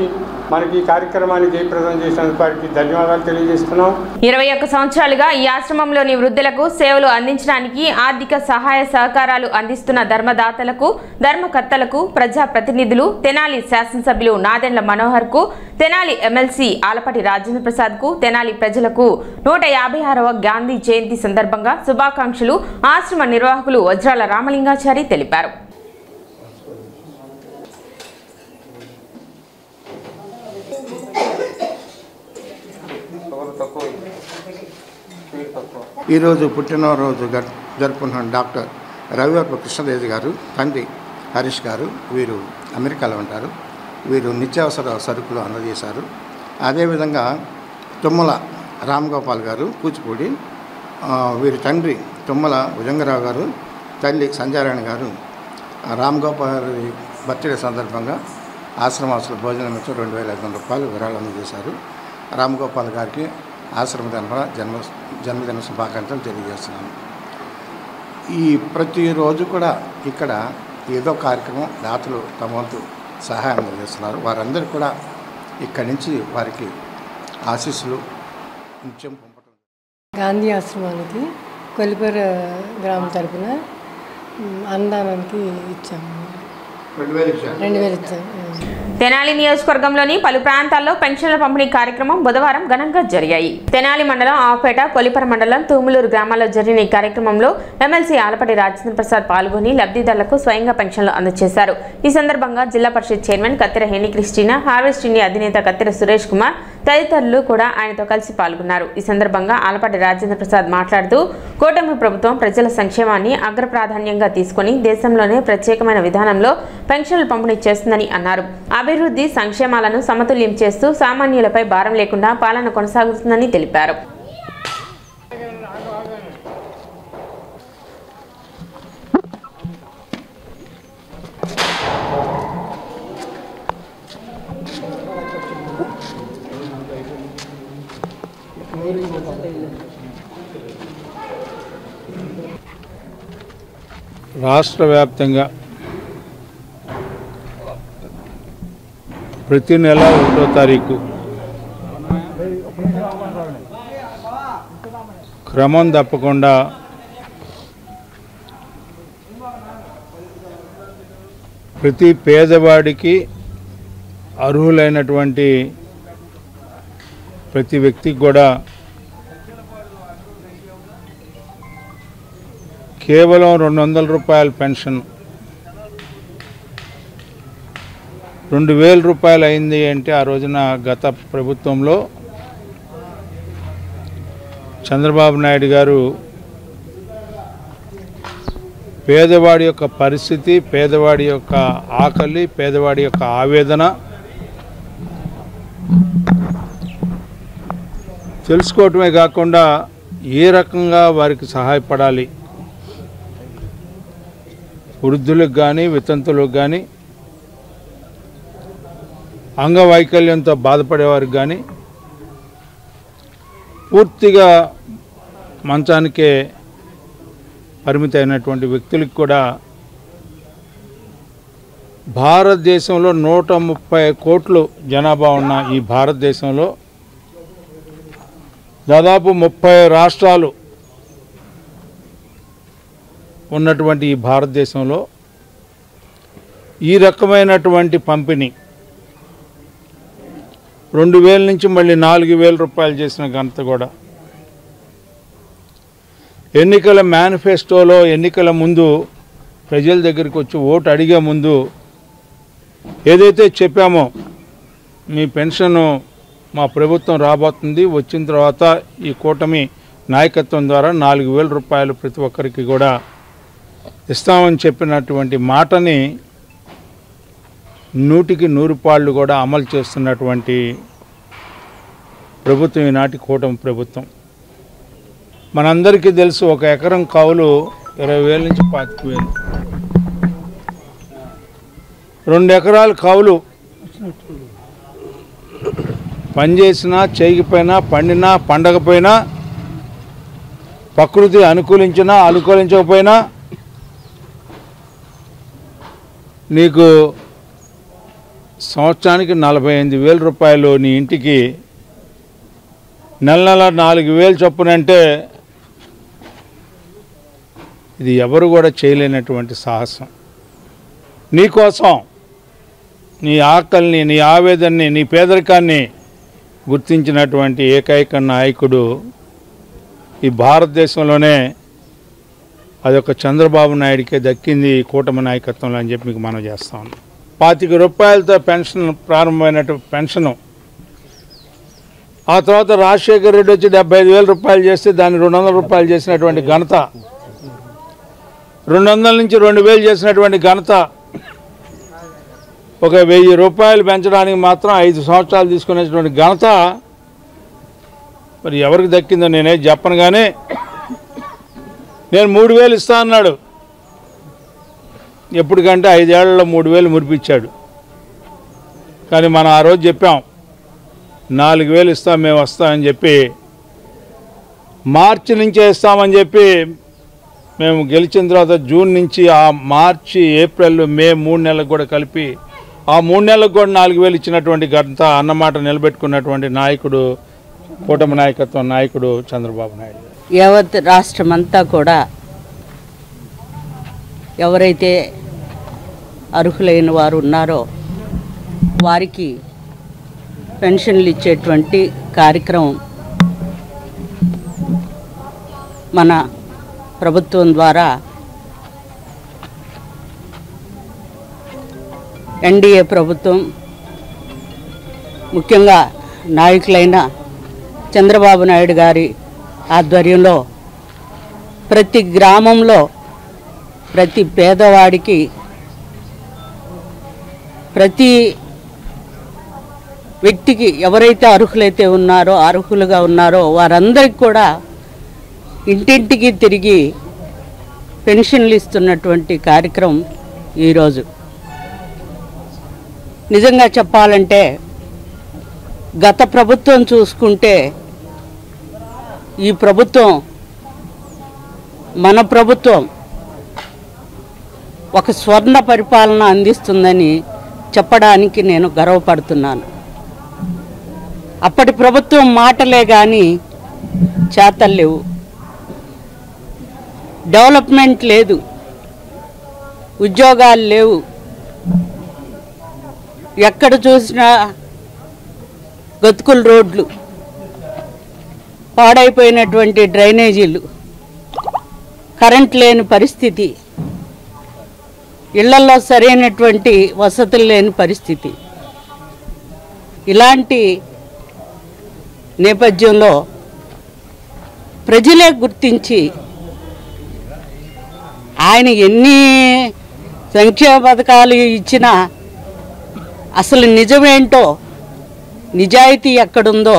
మనకి ఈ కార్యక్రమాన్ని జయప్రదం చేసినందుకు వారికి ధన్యవాదాలు తెలియజేస్తున్నాం. 21 సంవత్సరాలుగా ఈ ఆశ్రమంలోని వృద్ధులకు సేవలు అందించడానికి ఆర్థిక సహాయ సహకారాలు అందిస్తున్న ధర్మదాతలకు, ధర్మకర్తలకు, ప్రజాప్రతినిధులు, తెనాలి శాసనసభ్యులు నాదెండ్ల మనోహర్కు, తెనాలి ఎమ్మెల్సీ ఆలపాటి రాజేంద్ర ప్రసాద్కు, తెనాలి ప్రజలకు 156వ గాంధీ జయంతి సందర్భంగా శుభాకాంక్షలు ఆశ్రమ నిర్వాహకులు వజ్రాల రామలింగాచారి తెలిపారు. ఈరోజు పుట్టినరోజు జరుపుకుంటున్న డాక్టర్ రవివర్మ కృష్ణదేవి గారు తండ్రి హరీష్ గారు, వీరు అమెరికాలో ఉంటారు. వీరు నిత్యావసర సరుకులు అందజేశారు. అదేవిధంగా తుమ్మల రామ్గోపాల్ గారు కూచిపూడి, వీరి తండ్రి తుమ్మల భుజంగరావు గారు, తల్లి సంజారాయణ గారు రామ్గోపాల్ బర్త్డే సందర్భంగా ఆశ్రమాసుల భోజనం ఇచ్చి 2500 రూపాయలు విరాళం అందజేశారు. రామ్గోపాల్ గారికి ఆశ్రమ తరఫున జన్మదిన శుభాకాంక్షలు తెలియజేస్తున్నాను. ఈ ప్రతిరోజు కూడా ఇక్కడ ఏదో కార్యక్రమం దాతలు తమ వంతు సహాయం అందజేస్తున్నారు. వారందరూ కూడా ఇక్కడి నుంచి వారికి ఆశీస్సులు నిత్యం పంపడం. గాంధీ ఆశ్రమానికి కొల్లిపూర్ గ్రామం తరపున అన్నదానానికి ఇచ్చాము. 2000 ఇచ్చాము. తెనాలి నియోజకవర్గంలోని పలు ప్రాంతాల్లో పెన్షన్ల పంపిణీ కార్యక్రమం బుధవారం ఘనంగా జరిగాయి. తెనాలి మండలం ఆవుపేట, కొల్లిపర మండలం తూములూరు గ్రామాల్లో జరిగిన ఈ కార్యక్రమంలో ఎమ్మెల్సీ ఆలపాటి రాజేంద్ర ప్రసాద్ పాల్గొని లబ్ధిదారులకు స్వయంగా పెన్షన్లు అందజేశారు. ఈ సందర్భంగా జిల్లా పరిషత్ చైర్మన్ కత్తెర హేని క్రిస్టినా, హార్వెస్ట్ ఇండియా అధినేత కత్తెర సురేష్ కుమార్ తదితరులు కూడా ఆయనతో కలిసి పాల్గొన్నారు. ఈ సందర్భంగా ఆలపాటి రాజేంద్ర ప్రసాద్ మాట్లాడుతూ కూటమి ప్రభుత్వం ప్రజల సంక్షేమాన్ని అగ్రప్రాధాన్యంగా తీసుకుని దేశంలోనే ప్రత్యేకమైన విధానంలో పెన్షన్లు పంపిణీ చేస్తుందని అన్నారు. అభివృద్ధి సంక్షేమాలను సమతుల్యం చేస్తూ సామాన్యులపై భారం లేకుండా పాలన కొనసాగుతుందని తెలిపారు. రాష్ట్ర వ్యాప్తంగా ప్రతి నెల 1వ తారీఖు క్రమం తప్పకుండా ప్రతి పేదవాడికి అర్హులైనటువంటి ప్రతి వ్యక్తికి కూడా కేవలం 200 రూపాయల పెన్షన్ 2000 రూపాయలు అయింది అంటే ఆ రోజున గత ప్రభుత్వంలో చంద్రబాబు నాయుడు గారు పేదవాడి యొక్క పరిస్థితి, పేదవాడి యొక్క ఆకలి, పేదవాడి యొక్క ఆవేదన తెలుసుకోవటమే కాకుండా ఏ రకంగా వారికి సహాయపడాలి, వృద్ధులకు కానీ వితంతులకు కానీ అంగవైకల్యంతో బాధపడేవారికి కానీ పూర్తిగా మంచానికే పరిమితి అయినటువంటి వ్యక్తులకు కూడా భారతదేశంలో 130 కోట్లు జనాభా ఉన్న ఈ భారతదేశంలో దాదాపు 30 రాష్ట్రాలు ఉన్నటువంటి ఈ భారతదేశంలో ఈ రకమైనటువంటి పంపిణీ 2000 నుంచి మళ్ళీ 4000 రూపాయలు చేసిన ఘనత కూడా ఎన్నికల మేనిఫెస్టోలో ఎన్నికల ముందు ప్రజల దగ్గరికి వచ్చి ఓటు అడిగే ముందు ఏదైతే చెప్పామో మీ పెన్షను మా ప్రభుత్వం రాబోతుంది, వచ్చిన తర్వాత ఈ కూటమి నాయకత్వం ద్వారా 4000 రూపాయలు ప్రతి ఒక్కరికి కూడా ఇస్తామని చెప్పినటువంటి మాటని 100కి 100 పాళ్ళు కూడా అమలు చేస్తున్నటువంటి ప్రభుత్వం ఈనాటి కూటమి ప్రభుత్వం. మనందరికీ తెలుసు, 1 ఎకరం కౌలు 20,000 నుంచి 25,000. 2 ఎకరాలు కౌలు పనిచేసినా చేయకపోయినా, పండినా పండకపోయినా, ప్రకృతి అనుకూలించినా అనుకూలించకపోయినా నీకు సంవత్సరానికి 48,000 రూపాయలు నీ ఇంటికి నెల 4,000 చొప్పునంటే ఇది ఎవరు కూడా చేయలేనటువంటి సాహసం. నీకోసం నీ ఆకలిని, నీ ఆవేదనని, నీ పేదరికాన్ని గుర్తించినటువంటి ఏకైక నాయకుడు ఈ భారతదేశంలోనే అదొక చంద్రబాబు నాయుడికే దక్కింది ఈ కూటమి నాయకత్వంలో అని చెప్పి మీకు మనం చేస్తాం. 25 రూపాయలతో పెన్షన్ ప్రారంభమైనట్టు పెన్షను ఆ తర్వాత రాజశేఖర రెడ్డి వచ్చి 75,000 రూపాయలు చేస్తే దాన్ని 200 రూపాయలు చేసినటువంటి ఘనత, 200 నుంచి 2,000 చేసినటువంటి ఘనత, ఒక 1000 రూపాయలు పెంచడానికి మాత్రం 5 సంవత్సరాలు తీసుకునేటువంటి ఘనత మరి ఎవరికి దక్కిందో నేనే చెప్పను. కానీ నేను 3,000 ఇస్తా అన్నాడు. ఎప్పటికంటే 5 ఏళ్లలో 3,000 మురిపించాడు. కానీ మనం ఆ రోజు చెప్పాం 4,000 ఇస్తాం, మేము వస్తామని చెప్పి మార్చి నుంచే ఇస్తామని చెప్పి మేము గెలిచిన తర్వాత జూన్ నుంచి ఆ మార్చి, ఏప్రిల్, మే 3 నెలలకు కూడా కలిపి ఆ 3 నెలలకు కూడా 4,000 ఇచ్చినటువంటి ఘనత, అన్నమాట నిలబెట్టుకున్నటువంటి నాయకుడు కూటమి నాయకత్వం నాయకుడు చంద్రబాబు నాయుడు. యావత్ రాష్ట్రమంతా కూడా ఎవరైతే అర్హులైన వారు ఉన్నారో వారికి పెన్షన్లు ఇచ్చేటువంటి కార్యక్రమం మన ప్రభుత్వం ద్వారా ఎన్డీఏ ప్రభుత్వం ముఖ్యంగా నాయకులైన చంద్రబాబు నాయుడు గారి ఆధ్వర్యంలో ప్రతి గ్రామంలో ప్రతి పేదవాడికి ప్రతి వ్యక్తికి ఎవరైతే అర్హులుగా ఉన్నారో వారందరికీ కూడా ఇంటింటికి తిరిగి పెన్షన్లు ఇస్తున్నటువంటి కార్యక్రమం ఈరోజు. నిజంగా చెప్పాలంటే గత ప్రభుత్వం చూసుకుంటే ఈ ప్రభుత్వం మన ప్రభుత్వం ఒక స్వర్ణ పరిపాలన అందిస్తుందని చెప్పడానికి నేను గర్వపడుతున్నాను. అప్పటి ప్రభుత్వం మాటలే కానీ చేతలు లేవు, డెవలప్మెంట్ లేదు, ఉద్యోగాలు లేవు, ఎక్కడ చూసినా గతుకుల రోడ్లు, పాడైపోయినటువంటి డ్రైనేజీలు, కరెంట్ లేని పరిస్థితి, ఇళ్లలో సరైనటువంటి వసతులు లేని పరిస్థితి. ఇలాంటి నేపథ్యంలో ప్రజలే గుర్తించి ఆయన ఎన్ని సంక్షేమ పథకాలు ఇచ్చినా అసలు నిజమేంటో, నిజాయితీ ఎక్కడుందో,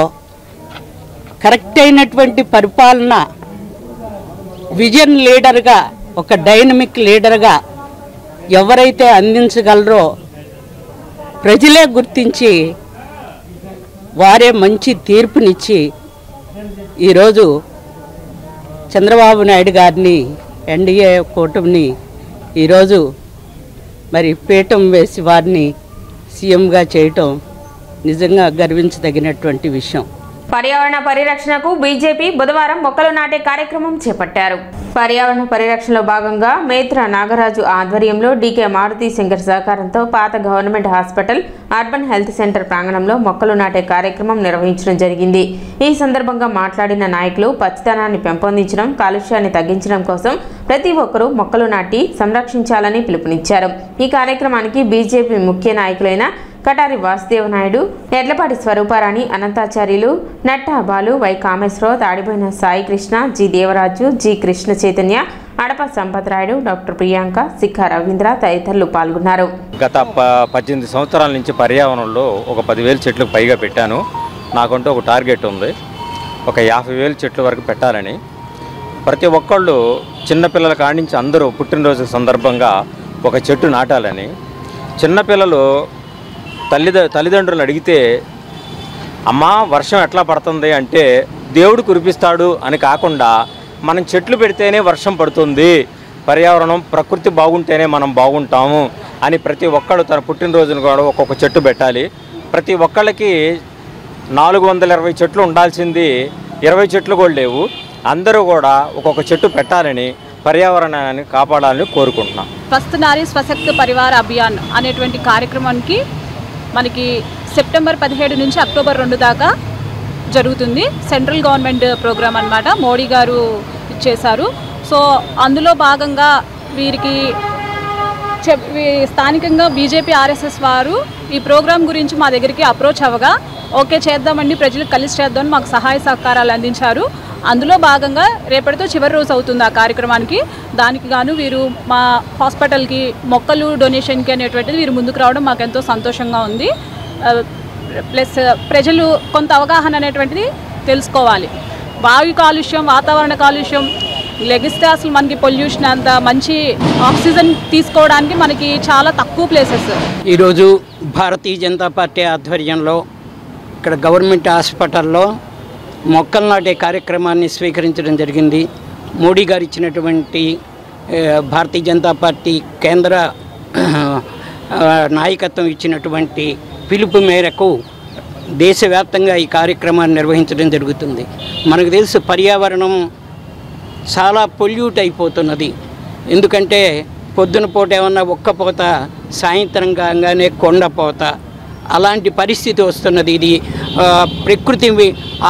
కరెక్ట్ అయినటువంటి పరిపాలన, విజన్ లీడర్గా, ఒక డైనమిక్ లీడర్గా ఎవరైతే అందించగలరో ప్రజలే గుర్తించి వారే మంచి తీర్పునిచ్చి ఈరోజు చంద్రబాబు నాయుడు గారిని, ఎన్డీఏ కూటమిని ఈరోజు మరి పీఠం వేసి వారిని సీఎంగా చేయటం నిజంగా గర్వించదగినటువంటి విషయం. పర్యావరణ పరిరక్షణకు బీజేపీ బుధవారం మొక్కలు నాటే కార్యక్రమం చేపట్టారు. పర్యావరణ పరిరక్షణలో భాగంగా మేత్ర నాగరాజు ఆధ్వర్యంలో డీకే మారుతి శంకర్ సహకారంతో పాత government hospital urban health centre ప్రాంగణంలో మొక్కలు నాటే కార్యక్రమం నిర్వహించడం జరిగింది. ఈ సందర్భంగా మాట్లాడిన నాయకులు పచ్చదనాన్ని పెంపొందించడం, కాలుష్యాన్ని తగ్గించడం కోసం ప్రతి ఒక్కరూ మొక్కలు నాటి సంరక్షించాలని పిలుపునిచ్చారు. ఈ కార్యక్రమానికి బీజేపీ ముఖ్య నాయకులైన Katari Vasudeva Naidu, Edlapati Swarooparani, Anantacharyulu, Natta Balu, Y Kameswararao, Tadipoyina Sai Krishna, G Devaraju, G Krishna Chaitanya, Adapa Sampathrayudu, doctor Priyanka, Sikha Ravindra తదితరులు పాల్గొన్నారు. గత 18 సంవత్సరాల నుంచి పర్యావరణంలో ఒక 10,000 చెట్లకు పైగా పెట్టాను. నాకంటూ ఒక టార్గెట్ ఉంది, ఒక 50,000 చెట్ల వరకు పెట్టాలని. ప్రతి ఒక్కళ్ళు చిన్నపిల్లల కాడి నుంచి అందరూ పుట్టినరోజు సందర్భంగా ఒక చెట్టు నాటాలని. చిన్నపిల్లలు తల్లిదండ్రులు అడిగితే, అమ్మా వర్షం ఎట్లా పడుతుంది అంటే దేవుడు కురిపిస్తాడు అని కాకుండా, మనం చెట్లు పెడితేనే వర్షం పడుతుంది, పర్యావరణం ప్రకృతి బాగుంటేనే మనం బాగుంటాము అని ప్రతి ఒక్కళ్ళు తన పుట్టినరోజును కూడా ఒక్కొక్క చెట్టు పెట్టాలి. ప్రతి ఒక్కళ్ళకి 420 చెట్లు ఉండాల్సింది 20 చెట్లు కూడా లేవు. అందరూ కూడా ఒక్కొక్క చెట్టు పెట్టాలని, పర్యావరణాన్ని కాపాడాలని కోరుకుంటున్నాం. స్వస్థ నారీ స్వశక్తి పరివార అభియాన్ అనేటువంటి కార్యక్రమానికి మనకి సెప్టెంబర్ 17 నుంచి అక్టోబర్ 2 దాకా జరుగుతుంది. సెంట్రల్ గవర్నమెంట్ ప్రోగ్రామ్ అన్నమాట, మోడీ గారు ఇచ్చేశారు. సో అందులో భాగంగా వీరికి స్థానికంగా బీజేపీ ఆర్ఎస్ఎస్ వారు ఈ ప్రోగ్రాం గురించి మా దగ్గరికి అప్రోచ్ అవ్వగా, ఓకే చేద్దామండి, ప్రజలకు కలిసి చేద్దామని మాకు సహాయ సహకారాలు అందించారు. అందులో భాగంగా రేపటితో చివరి రోజు అవుతుంది ఆ కార్యక్రమానికి. దానికి గాను వీరు మా హాస్పిటల్కి మొక్కలు డొనేషన్కి అనేటువంటిది వీరు ముందుకు రావడం మాకు ఎంతో సంతోషంగా ఉంది. ప్లస్ ప్రజలు కొంత అవగాహన అనేటువంటిది తెలుసుకోవాలి. వాయు కాలుష్యం, వాతావరణ కాలుష్యం లెగిస్తే అసలు మనకి పొల్యూషన్ అంత మంచి ఆక్సిజన్ తీసుకోవడానికి మనకి చాలా తక్కువ ప్లేసెస్. ఈరోజు భారతీయ జనతా పార్టీ ఆధ్వర్యంలో ఇక్కడ గవర్నమెంట్ హాస్పిటల్లో మొక్కలు నాటే కార్యక్రమాన్ని స్వీకరించడం జరిగింది. మోడీ గారు ఇచ్చినటువంటి భారతీయ జనతా పార్టీ కేంద్ర నాయకత్వం ఇచ్చినటువంటి పిలుపు మేరకు దేశవ్యాప్తంగా ఈ కార్యక్రమాన్ని నిర్వహించడం జరుగుతుంది. మనకు తెలుసు పర్యావరణం చాలా పొల్యూట్ అయిపోతున్నది. ఎందుకంటే పొద్దున పూట ఏమన్నా ఒక్కపోత, సాయంత్రం కాగానే కొండపోత, అలాంటి పరిస్థితి వస్తున్నది. ఇది ప్రకృతి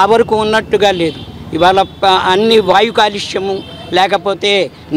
ఆ వరకు ఉన్నట్టుగా లేదు. ఇవాళ అన్ని వాయు కాలుష్యము, లేకపోతే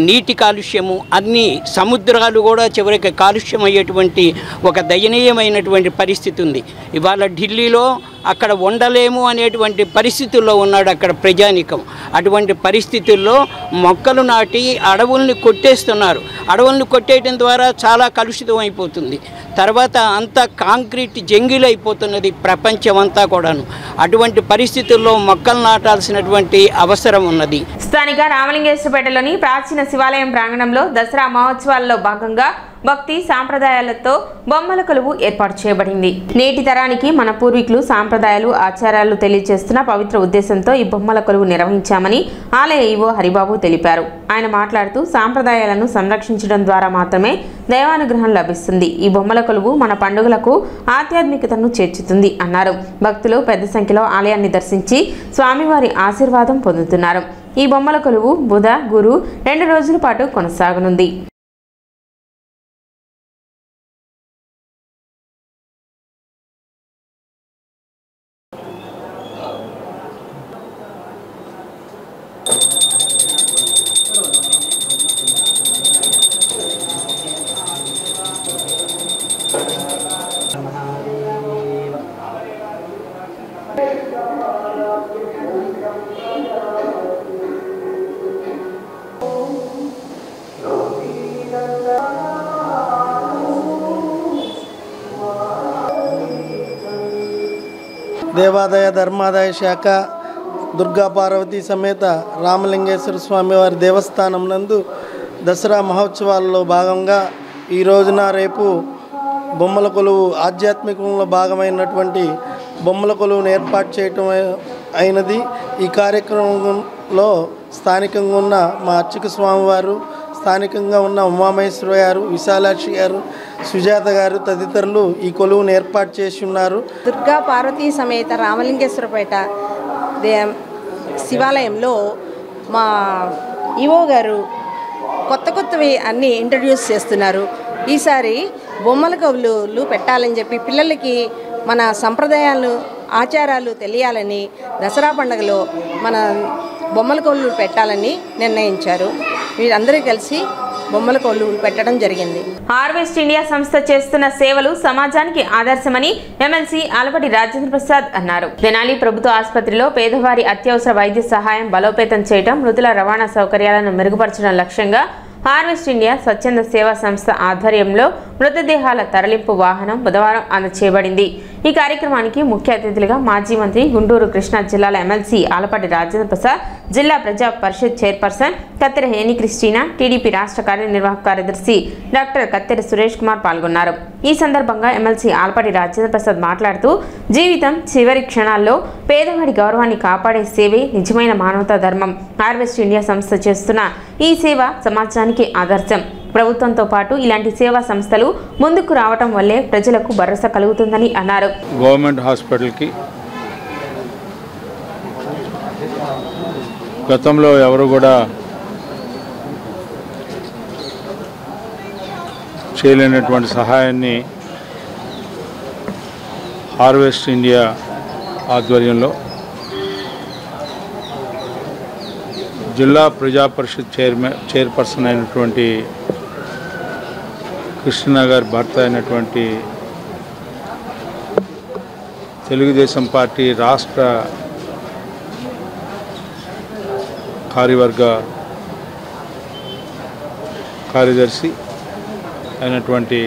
నీటి కాలుష్యము, అన్ని సముద్రాలు కూడా చివరికి కాలుష్యం అయ్యేటువంటి ఒక దయనీయమైనటువంటి పరిస్థితి ఉంది. ఇవాళ ఢిల్లీలో అక్కడ ఉండలేము అనేటువంటి పరిస్థితుల్లో ఉన్నాడు అక్కడ ప్రజానీకం. అటువంటి పరిస్థితుల్లో మొక్కలు నాటి అడవుల్ని కొట్టేస్తున్నారు. అడవుల్ని కొట్టేయడం ద్వారా చాలా కలుషితం అయిపోతుంది. తర్వాత అంతా కాంక్రీట్ జంగిల్ అయిపోతున్నది ప్రపంచం అంతా కూడాను. అటువంటి పరిస్థితుల్లో మొక్కలు నాటాల్సినటువంటి అవసరం ఉన్నది. స్థానిక రామలింగేశ్వరపేటలోని ప్రాచీన శివాలయం ప్రాంగణంలో దసరా మహోత్సవాల్లో భాగంగా భక్తి సాంప్రదాయాలతో బొమ్మల కొలువు ఏర్పాటు చేయబడింది. నేటి తరానికి మన పూర్వీకులు సాంప్రదాయాలు, ఆచారాలు తెలియజేస్తున్న పవిత్ర ఉద్దేశంతో ఈ బొమ్మల కొలువు నిర్వహించామని ఆలయ ఈవో హరిబాబు తెలిపారు. ఆయన మాట్లాడుతూ సంప్రదాయాలను సంరక్షించడం ద్వారా మాత్రమే దైవానుగ్రహం లభిస్తుంది. ఈ బొమ్మల కొలువు మన పండుగలకు ఆధ్యాత్మికతను చేర్చుతుంది అన్నారు. భక్తులు పెద్ద సంఖ్యలో ఆలయాన్ని దర్శించి స్వామివారి ఆశీర్వాదం పొందుతున్నారు. ఈ బొమ్మల కొలువు బుధ, గురు 2 రోజుల పాటు కొనసాగనుంది. దేవాదాయ ధర్మాదాయ శాఖ దుర్గా పార్వతీ సమేత రామలింగేశ్వర స్వామి వారి దేవస్థానం నందు దసరా మహోత్సవాల్లో భాగంగా ఈ రోజున రేపు బొమ్మల కొలువు ఆధ్యాత్మికంలో భాగమైనటువంటి బొమ్మల కొలువును ఏర్పాటు చేయటం అయినది. ఈ కార్యక్రమంలో స్థానికంగా ఉన్న మా అర్చక స్వామివారు, స్థానికంగా ఉన్న ఉమామహేశ్వర గారు, విశాలాక్షి గారు, సుజాత గారు తదితరులు ఈ కొలువును ఏర్పాటు చేసి ఉన్నారు. దుర్గా పార్వతీ సమేత రామలింగేశ్వరపేట శివాలయంలో మా ఈవో గారు కొత్తవి అన్నీ ఇంట్రడ్యూస్ చేస్తున్నారు. ఈసారి బొమ్మల కొలువులు పెట్టాలని చెప్పి పిల్లలకి మన సంప్రదాయాలు, ఆచారాలు తెలియాలని దసరా పండుగలో మన బొమ్మల కొలువులు పెట్టాలని నిర్ణయించారు. వీరందరూ కలిసి బొమ్మల కొలువులు పెట్టడం జరిగింది. హార్వెస్ట్ ఇండియా సంస్థ చేస్తున్న సేవలు సమాజానికి ఆదర్శమని ఎమ్మెల్సీ ఆలపాటి రాజేంద్ర ప్రసాద్ అన్నారు. తెనాలి ప్రభుత్వ ఆసుపత్రిలో పేదవారి అత్యవసర వైద్య సహాయం బలోపేతం చేయడం, మృతుల రవాణా సౌకర్యాలను మెరుగుపరచడం లక్ష్యంగా హార్వెస్ట్ ఇండియా స్వచ్ఛంద సేవా సంస్థ ఆధ్వర్యంలో మృతదేహాల తరలింపు వాహనం బుధవారం అందజేయబడింది. ఈ కార్యక్రమానికి ముఖ్య అతిథులుగా మాజీ మంత్రి, గుంటూరు కృష్ణా జిల్లాల ఎమ్మెల్సీ ఆలపాటి రాజేంద్ర ప్రసాద్, జిల్లా ప్రజా పరిషత్ చైర్పర్సన్ కత్తెర హేని క్రిస్టినా, టీడీపీ రాష్ట్ర కార్యనిర్వాహక కార్యదర్శి డాక్టర్ కత్తెర సురేష్ కుమార్ పాల్గొన్నారు. ఈ సందర్భంగా ఎమ్మెల్సీ ఆలపాటి రాజేంద్ర ప్రసాద్ మాట్లాడుతూ, జీవితం చివరి క్షణాల్లో పేదవాడి గౌరవాన్ని కాపాడే సేవే నిజమైన మానవతా ధర్మం. హార్వెస్ట్ ఇండియా సంస్థ చేస్తున్న ఈ సేవ సమాజానికి ఆదర్శం. ప్రభుత్వంతో పాటు ఇలాంటి సేవా సంస్థలు ముందుకు రావటం వల్లే ప్రజలకు భరోసా కలుగుతుందని అన్నారు. గవర్నమెంట్ హాస్పిటల్కి గతంలో ఎవరు కూడా చేయలేనటువంటి సహాయాన్ని హార్వెస్ట్ ఇండియా ఆధ్వర్యంలో జిల్లా ప్రజా పరిషత్ చైర్పర్సన్ అయినటువంటి కృష్ణ గారి భర్త అయినటువంటి తెలుగుదేశం పార్టీ రాష్ట్ర కార్యవర్గ కార్యదర్శి అయినటువంటి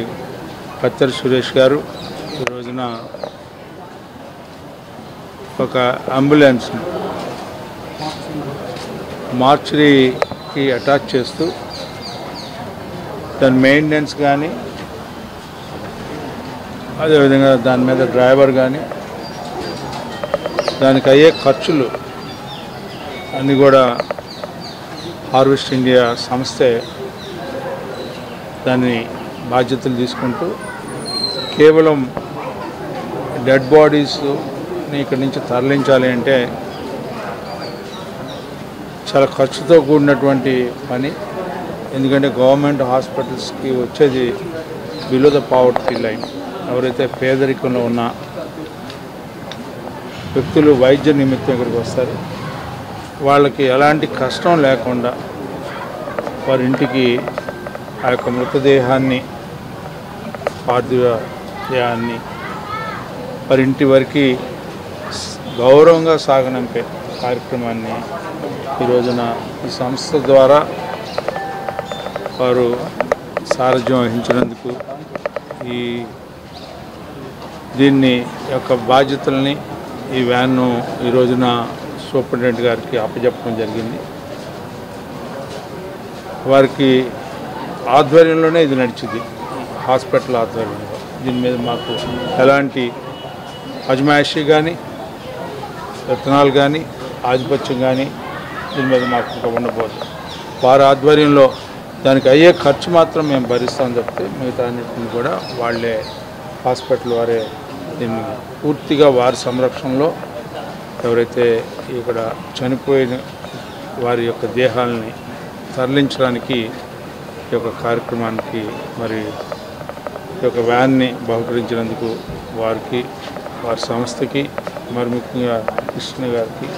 కత్తెర సురేష్ గారు ఈ రోజున ఒక అంబులెన్స్ మార్చరీకి అటాచ్ చేస్తూ దాని మెయింటెనెన్స్ కానీ, అదేవిధంగా దాని మీద డ్రైవర్ కానీ, దానికి అయ్యే ఖర్చులు అన్నీ కూడా హార్వెస్ట్ ఇండియా సంస్థే దాన్ని బాధ్యతలు తీసుకుంటూ కేవలం డెడ్ బాడీస్ ఇక్కడి నుంచి తరలించాలి అంటే చాలా ఖర్చుతో కూడినటువంటి పని. ఎందుకంటే గవర్నమెంట్ హాస్పిటల్స్కి వచ్చేది బిలో ద పావర్టీ లైన్. ఎవరైతే పేదరికంలో ఉన్న వ్యక్తులు వైద్య నిమిత్తం ఇక్కడికి వస్తారు, వాళ్ళకి ఎలాంటి కష్టం లేకుండా వారి ఇంటికి ఆ యొక్క మృతదేహాన్ని, పార్థివ దేహాన్ని వారి ఇంటి వరకు గౌరవంగా సాగనంపే కార్యక్రమాన్ని ఈ రోజున ఈ సంస్థ ద్వారా వారు సారథ్యం వహించినందుకు దీన్ని యొక్క బాధ్యతల్ని ఈ వ్యాన్ను ఈ రోజున సూపరింటెండెంట్ గారికి అప్పచెప్పడం జరిగింది. వారికి ఆధ్వర్యంలోనే ఇది నడిచింది, హాస్పిటల్ ఆధ్వర్యంలో. దీని మీద మాకు ఎలాంటి అజమాయిషీ కానీ, విత్తనాలు కానీ, ఆధిపత్యం కానీ దీని మీద మాకు ఇంకా ఉండబోదు. వారి ఆధ్వర్యంలో దానికి అయ్యే ఖర్చు మాత్రం మేము భరిస్తామని చెప్తే మిగతా అన్నింటిని కూడా వాళ్ళే హాస్పిటల్ వారే దీన్ని పూర్తిగా వారి సంరక్షణలో ఎవరైతే ఇక్కడ చనిపోయిన వారి యొక్క దేహాలని తరలించడానికి ఈ యొక్క కార్యక్రమానికి మరి ఈ యొక్క వ్యాన్ని బహుకరించినందుకు వారికి, వారి సంస్థకి, మరి ముఖ్యంగా కృష్ణ గారికి,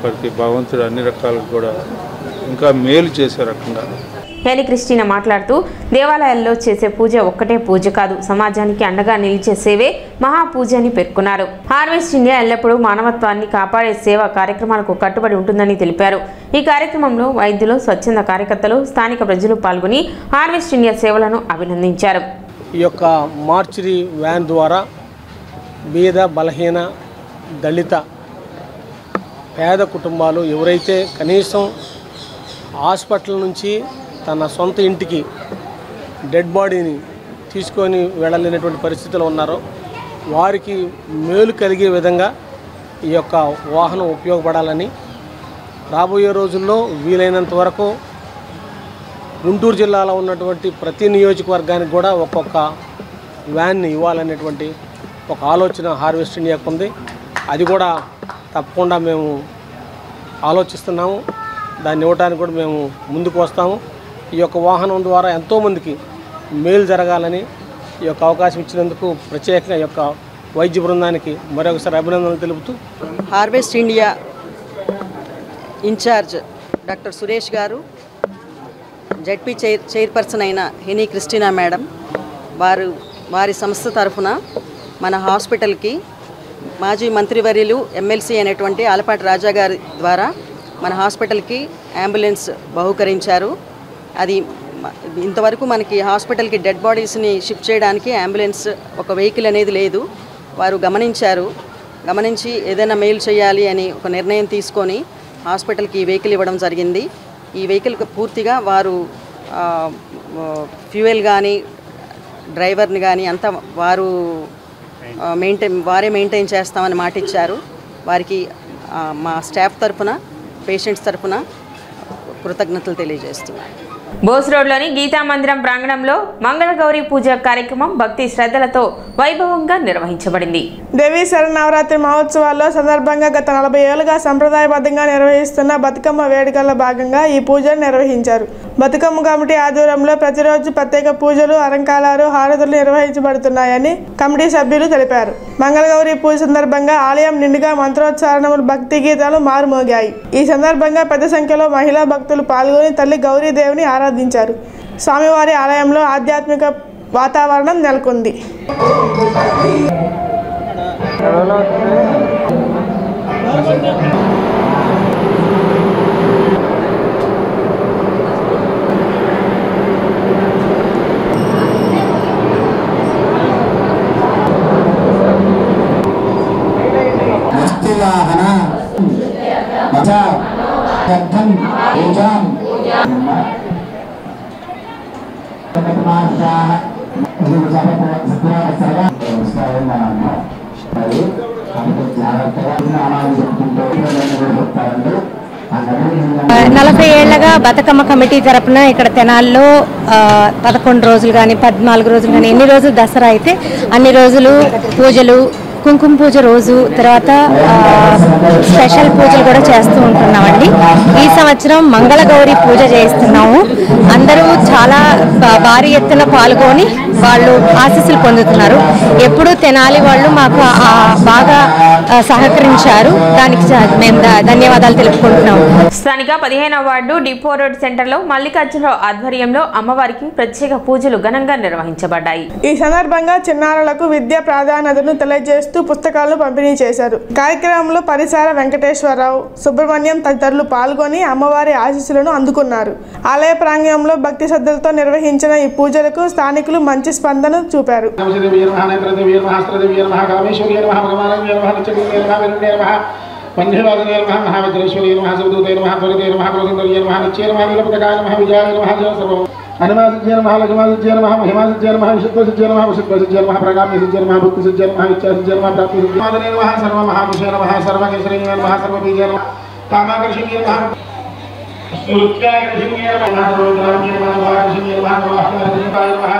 వారికి భగవంతుడు అన్ని రకాలకు కూడా ఇంకా మేలు చేసే రకంగా. ఏలి క్రిస్టినా మాట్లాడుతూ దేవాలయాల్లో చేసే పూజ ఒక్కటే పూజ కాదు, సమాజానికి అండగా నిలిచే సేవే మహాపూజ అని పేర్కొన్నారు. హార్వెస్ట్ ఇండియా ఎల్లప్పుడూ మానవత్వాన్ని కాపాడే సేవా కార్యక్రమాలకు కట్టుబడి ఉంటుందని తెలిపారు. ఈ కార్యక్రమంలో వైద్యులు, స్వచ్ఛంద కార్యకర్తలు, స్థానిక ప్రజలు పాల్గొని హార్వెస్ట్ ఇండియా సేవలను అభినందించారు. ఈ యొక్క మార్చురీ వ్యాన్ ద్వారా బీద, బలహీన, దళిత, పేద కుటుంబాలు ఎవరైతే కనీసం హాస్పిటల్ నుంచి తన సొంత ఇంటికి డెడ్ బాడీని తీసుకొని వెళ్ళలేనటువంటి పరిస్థితులు ఉన్నారో వారికి మేలు కలిగే విధంగా ఈ యొక్క వాహనం ఉపయోగపడాలని, రాబోయే రోజుల్లో వీలైనంత వరకు గుంటూరు జిల్లాలో ఉన్నటువంటి ప్రతి నియోజకవర్గానికి కూడా ఒక్కొక్క వ్యాన్ని ఇవ్వాలనేటువంటి ఒక ఆలోచన హార్వెస్ట్ ఇండియాకు ఉంది. అది కూడా తప్పకుండా మేము ఆలోచిస్తున్నాము. దాన్ని ఇవ్వడానికి కూడా మేము ముందుకు వస్తాము. ఈ యొక్క వాహనం ద్వారా ఎంతోమందికి మేలు జరగాలని ఈ యొక్క అవకాశం ఇచ్చినందుకు ప్రత్యేకంగా ఈ యొక్క వైద్య బృందానికి మరొకసారి అభినందనలు తెలుపుతూ, harvest India in charge doctor Suresh garu, ZP chairperson అయిన హెనీ క్రిస్టినా మేడం వారి సంస్థ తరఫున మన హాస్పిటల్కి మాజీ మంత్రివర్యులు ఎమ్మెల్సీ అయినటువంటి ఆలపాటి రాజా గారి ద్వారా మన హాస్పిటల్కి అంబులెన్స్ బహుకరించారు. అది ఇంతవరకు మనకి హాస్పిటల్కి డెడ్ బాడీస్ని షిఫ్ట్ చేయడానికి అంబులెన్స్ ఒక వెహికల్ అనేది లేదు. వారు గమనించి ఏదైనా మెయిల్ చేయాలి అని ఒక నిర్ణయం తీసుకొని హాస్పిటల్కి ఈ వెహికల్ ఇవ్వడం జరిగింది. ఈ వెహికల్ పూర్తిగా వారు ఫ్యూయల్ కానీ, డ్రైవర్ని కానీ అంతా వారే మెయింటైన్ చేస్తామని మాట ఇచ్చారు. వారికి మా స్టాఫ్ తరఫున, పేషెంట్స్ తరఫున కృతజ్ఞతలు తెలియజేస్తున్నాను. బోస్ రోడ్లోని గీతా మందిరం ప్రాంగణంలో మంగళగౌరి పూజ కార్యక్రమం భక్తి శ్రద్ధలతో వైభవంగా నిర్వహించబడింది. దేవీ శరన్నవరాత్రి మహోత్సవాల్లో సందర్భంగా గత 40 ఏళ్లుగా సంప్రదాయబద్ధంగా నిర్వహిస్తున్న బతుకమ్మ వేడుకల్లో భాగంగా ఈ పూజలు నిర్వహించారు. బతుకమ్మ కమిటీ ఆధ్వర్యంలో ప్రతిరోజు ప్రత్యేక పూజలు, అలంకారాలు, హారతులు నిర్వహించబడుతున్నాయని కమిటీ సభ్యులు తెలిపారు. మంగళగౌరి పూజ సందర్భంగా ఆలయం నిండుగా మంత్రోచ్చారణములు, భక్తి గీతాలు మారుమోగాయి. ఈ సందర్భంగా పెద్ద సంఖ్యలో మహిళా భక్తులు పాల్గొని తల్లి గౌరీదేవిని ఆరాధించారు. స్వామివారి ఆలయంలో ఆధ్యాత్మిక వాతావరణం నెలకొంది. నలభై ఏళ్లగా బతుకమ్మ కమిటీ తరపున ఇక్కడ తెనాల్లో 11 రోజులు కానీ 14 రోజులు కానీ ఎన్ని రోజులు దసరా అయితే అన్ని రోజులు పూజలు, కుంకుమ పూజ రోజు తర్వాత స్పెషల్ పూజలు కూడా చేస్తూ ఉంటున్నామండి. ఈ సంవత్సరం మంగళగౌరి పూజ చేస్తున్నాము. అందరూ చాలా భారీ ఎత్తున పాల్గొని వాళ్ళు ఆశీస్సులు పొందుతున్నారు. ఎప్పుడూ తెనాలి వాళ్ళు మాకు బాగా సహకరించారు. దానికి మేము ధన్యవాదాలు తెలుపుకుంటున్నాము. స్థానిక 15వ వార్డు డిపో రోడ్ సెంటర్లో మల్లికార్జునరావు ఆధ్వర్యంలో అమ్మవారికి ప్రత్యేక పూజలు ఘనంగా నిర్వహించబడ్డాయి. ఈ సందర్భంగా చిన్నారులకు విద్యా ప్రాధాన్యతను తెలియజేస్తూ పుస్తకాలను పంపిణీ చేశారు. కార్యక్రమంలో పరిసర వెంకటేశ్వరరావు, సుబ్రహ్మణ్యం తదితరులు పాల్గొని అమ్మవారి ఆశీస్సులను అందుకున్నారు. ఆలయ ప్రాంగణంలో భక్తి శ్రద్ధలతో నిర్వహించిన ఈ పూజలకు స్థానికులు మంచి స్పందన చూపారు. అనుమాసిజ్య నమః లఘుమాసిజ్య నమః మహిమాసిజ్య నమః విశుద్ధసిజ్య నమః వశుద్ధసిజ్య నమః ప్రగామ్యసిజ్య నమః భుక్తిసిజ్య నమః ఇచ్ఛాసిజ్య నమః ప్రాప్తిసిజ్య నమః సర్వమహాపురుషే నమః సర్వకేశరిణ్యే నమః సర్వబీజే నమః కామాకర్షిణ్యే నమః స్తుత్యాకర్షిణ్యే నమః సర్వగ్రామ్యే నమః వాకర్షిణ్యే నమః వాహ్యాకర్షిణ్యాయ నమః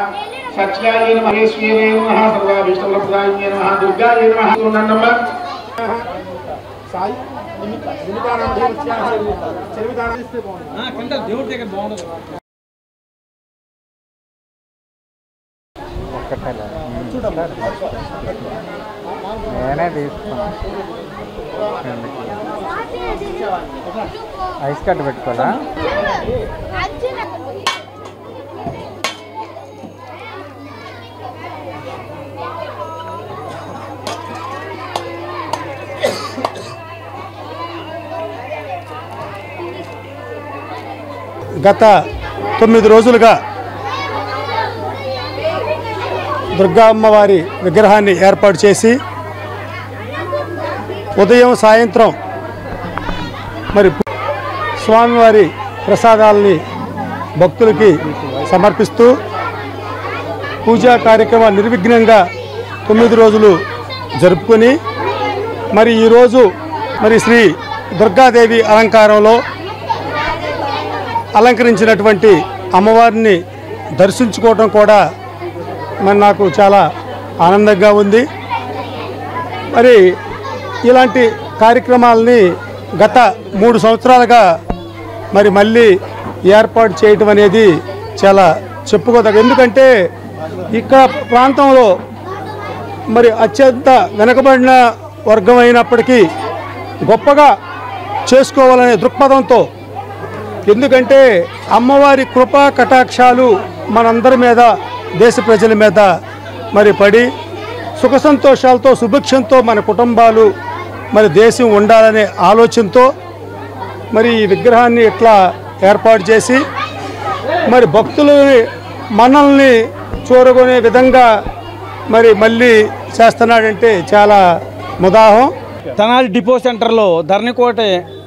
సత్యాయ నమః ఈశ్వరే నమః సర్వాభీష్టఫలప్రదాయిన్యే నమః దుర్గాయే నమః నమః సాయి నిమితానం చరివితానం ఇస్తే బాగుంటుంది. కొంత దేవుడి దగ్గర బాగుంటుంది. నేనే తీసుకున్నా. ఐస్ కట్ పెట్టుకోవాలా? గత 9 రోజులుగా దుర్గా అమ్మవారి విగ్రహాన్ని ఏర్పాటు చేసి ఉదయం సాయంత్రం మరి స్వామివారి ప్రసాదాలని భక్తులకి సమర్పిస్తూ పూజా కార్యక్రమాలు నిర్విఘ్నంగా 9 రోజులు జరుపుకొని మరి ఈరోజు మరి శ్రీ దుర్గాదేవి అలంకారంలో అలంకరించినటువంటి అమ్మవారిని దర్శించుకోవడం కూడా మరి నాకు చాలా ఆనందంగా ఉంది. మరి ఇలాంటి కార్యక్రమాలని గత 3 సంవత్సరాలుగా మరి మళ్ళీ ఏర్పాటు చేయటం అనేది చాలా చెప్పుకోదగ్గ. ఎందుకంటే ఇక్కడ ప్రాంతంలో మరి అత్యంత వెనుకబడిన వర్గం అయినప్పటికీ గొప్పగా చేసుకోవాలనే దృక్పథంతో, ఎందుకంటే అమ్మవారి కృపా కటాక్షాలు మనందరి మీద, దేశ ప్రజల మీద మరి పడి సుఖ సంతోషాలతో సుభిక్షంతో మన కుటుంబాలు మరి దేశం ఉండాలనే ఆలోచనతో మరి ఈ విగ్రహాన్ని ఇట్లా ఏర్పాటు చేసి మరి భక్తులని మనల్ని చూరగొనే విధంగా మరి మళ్ళీ చేస్తున్నాడంటే చాలా ముదాహం. తెనాలి డిపో సెంటర్లో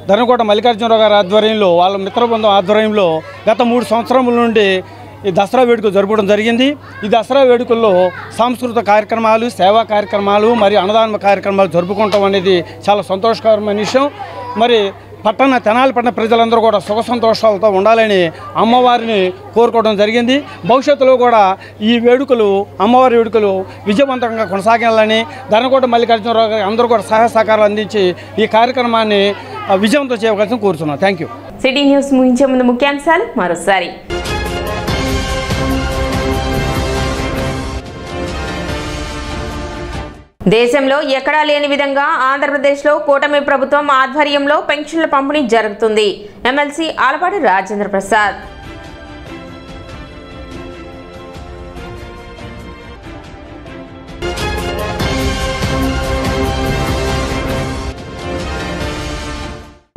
ధరణికోట మల్లికార్జునరావు గారి ఆధ్వర్యంలో, వాళ్ళ మిత్రబృందం ఆధ్వర్యంలో గత 3 సంవత్సరముల నుండి ఈ దసరా వేడుకలు జరపడం జరిగింది. ఈ దసరా వేడుకల్లో సాంస్కృతిక కార్యక్రమాలు, సేవా కార్యక్రమాలు మరియు అన్నదాన కార్యక్రమాలు జరుపుకోవటం అనేది చాలా సంతోషకరమైన విషయం. మరి తెనాలి పట్టణ ప్రజలందరూ కూడా సుఖ సంతోషాలతో ఉండాలని అమ్మవారిని కోరుకోవడం జరిగింది. భవిష్యత్తులో కూడా ఈ వేడుకలు, అమ్మవారి వేడుకలు విజయవంతంగా కొనసాగాలని ధరణికోట మల్లికార్జునరావు గారు అందరూ కూడా సహాయ సహకారాలు అందించి ఈ కార్యక్రమాన్ని విజయవంతం చేయవలసిన కోరుతున్నాను. Thank you. సిటీ న్యూస్ ముగించే ముందు ముఖ్యాంశాలు మరోసారి. దేశంలో ఎక్కడా లేని విధంగా ఆంధ్రప్రదేశ్లో కూటమి ప్రభుత్వం ఆధ్వర్యంలో పెన్షన్ల పంపిణీ జరుగుతుంది. ఎమ్మెల్సీ ఆలపాటి రాజేంద్ర ప్రసాద్.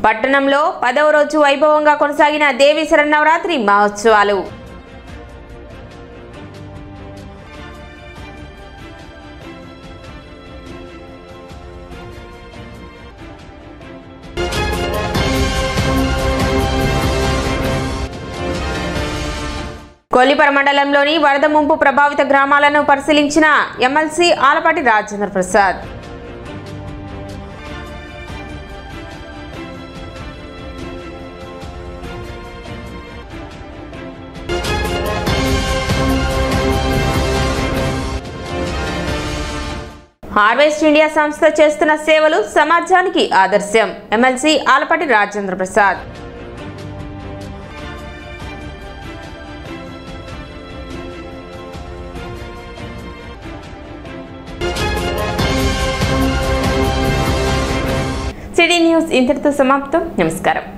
పట్టణంలో 10వ రోజు వైభవంగా కొనసాగిన దేవీ శరన్నవరాత్రి మహోత్సవాలు. కొల్లిపర మండలంలోని వరద ముంపు ప్రభావిత గ్రామాలను పరిశీలించిన MLC Alapati Rajendra Prasad. Harvest India సంస్థ చేస్తున్న సేవలు సమాజానికి ఆదర్శం. MLC Alapati Rajendra Prasad. City news ఇంతటితో సమాప్తం. నమస్కారం.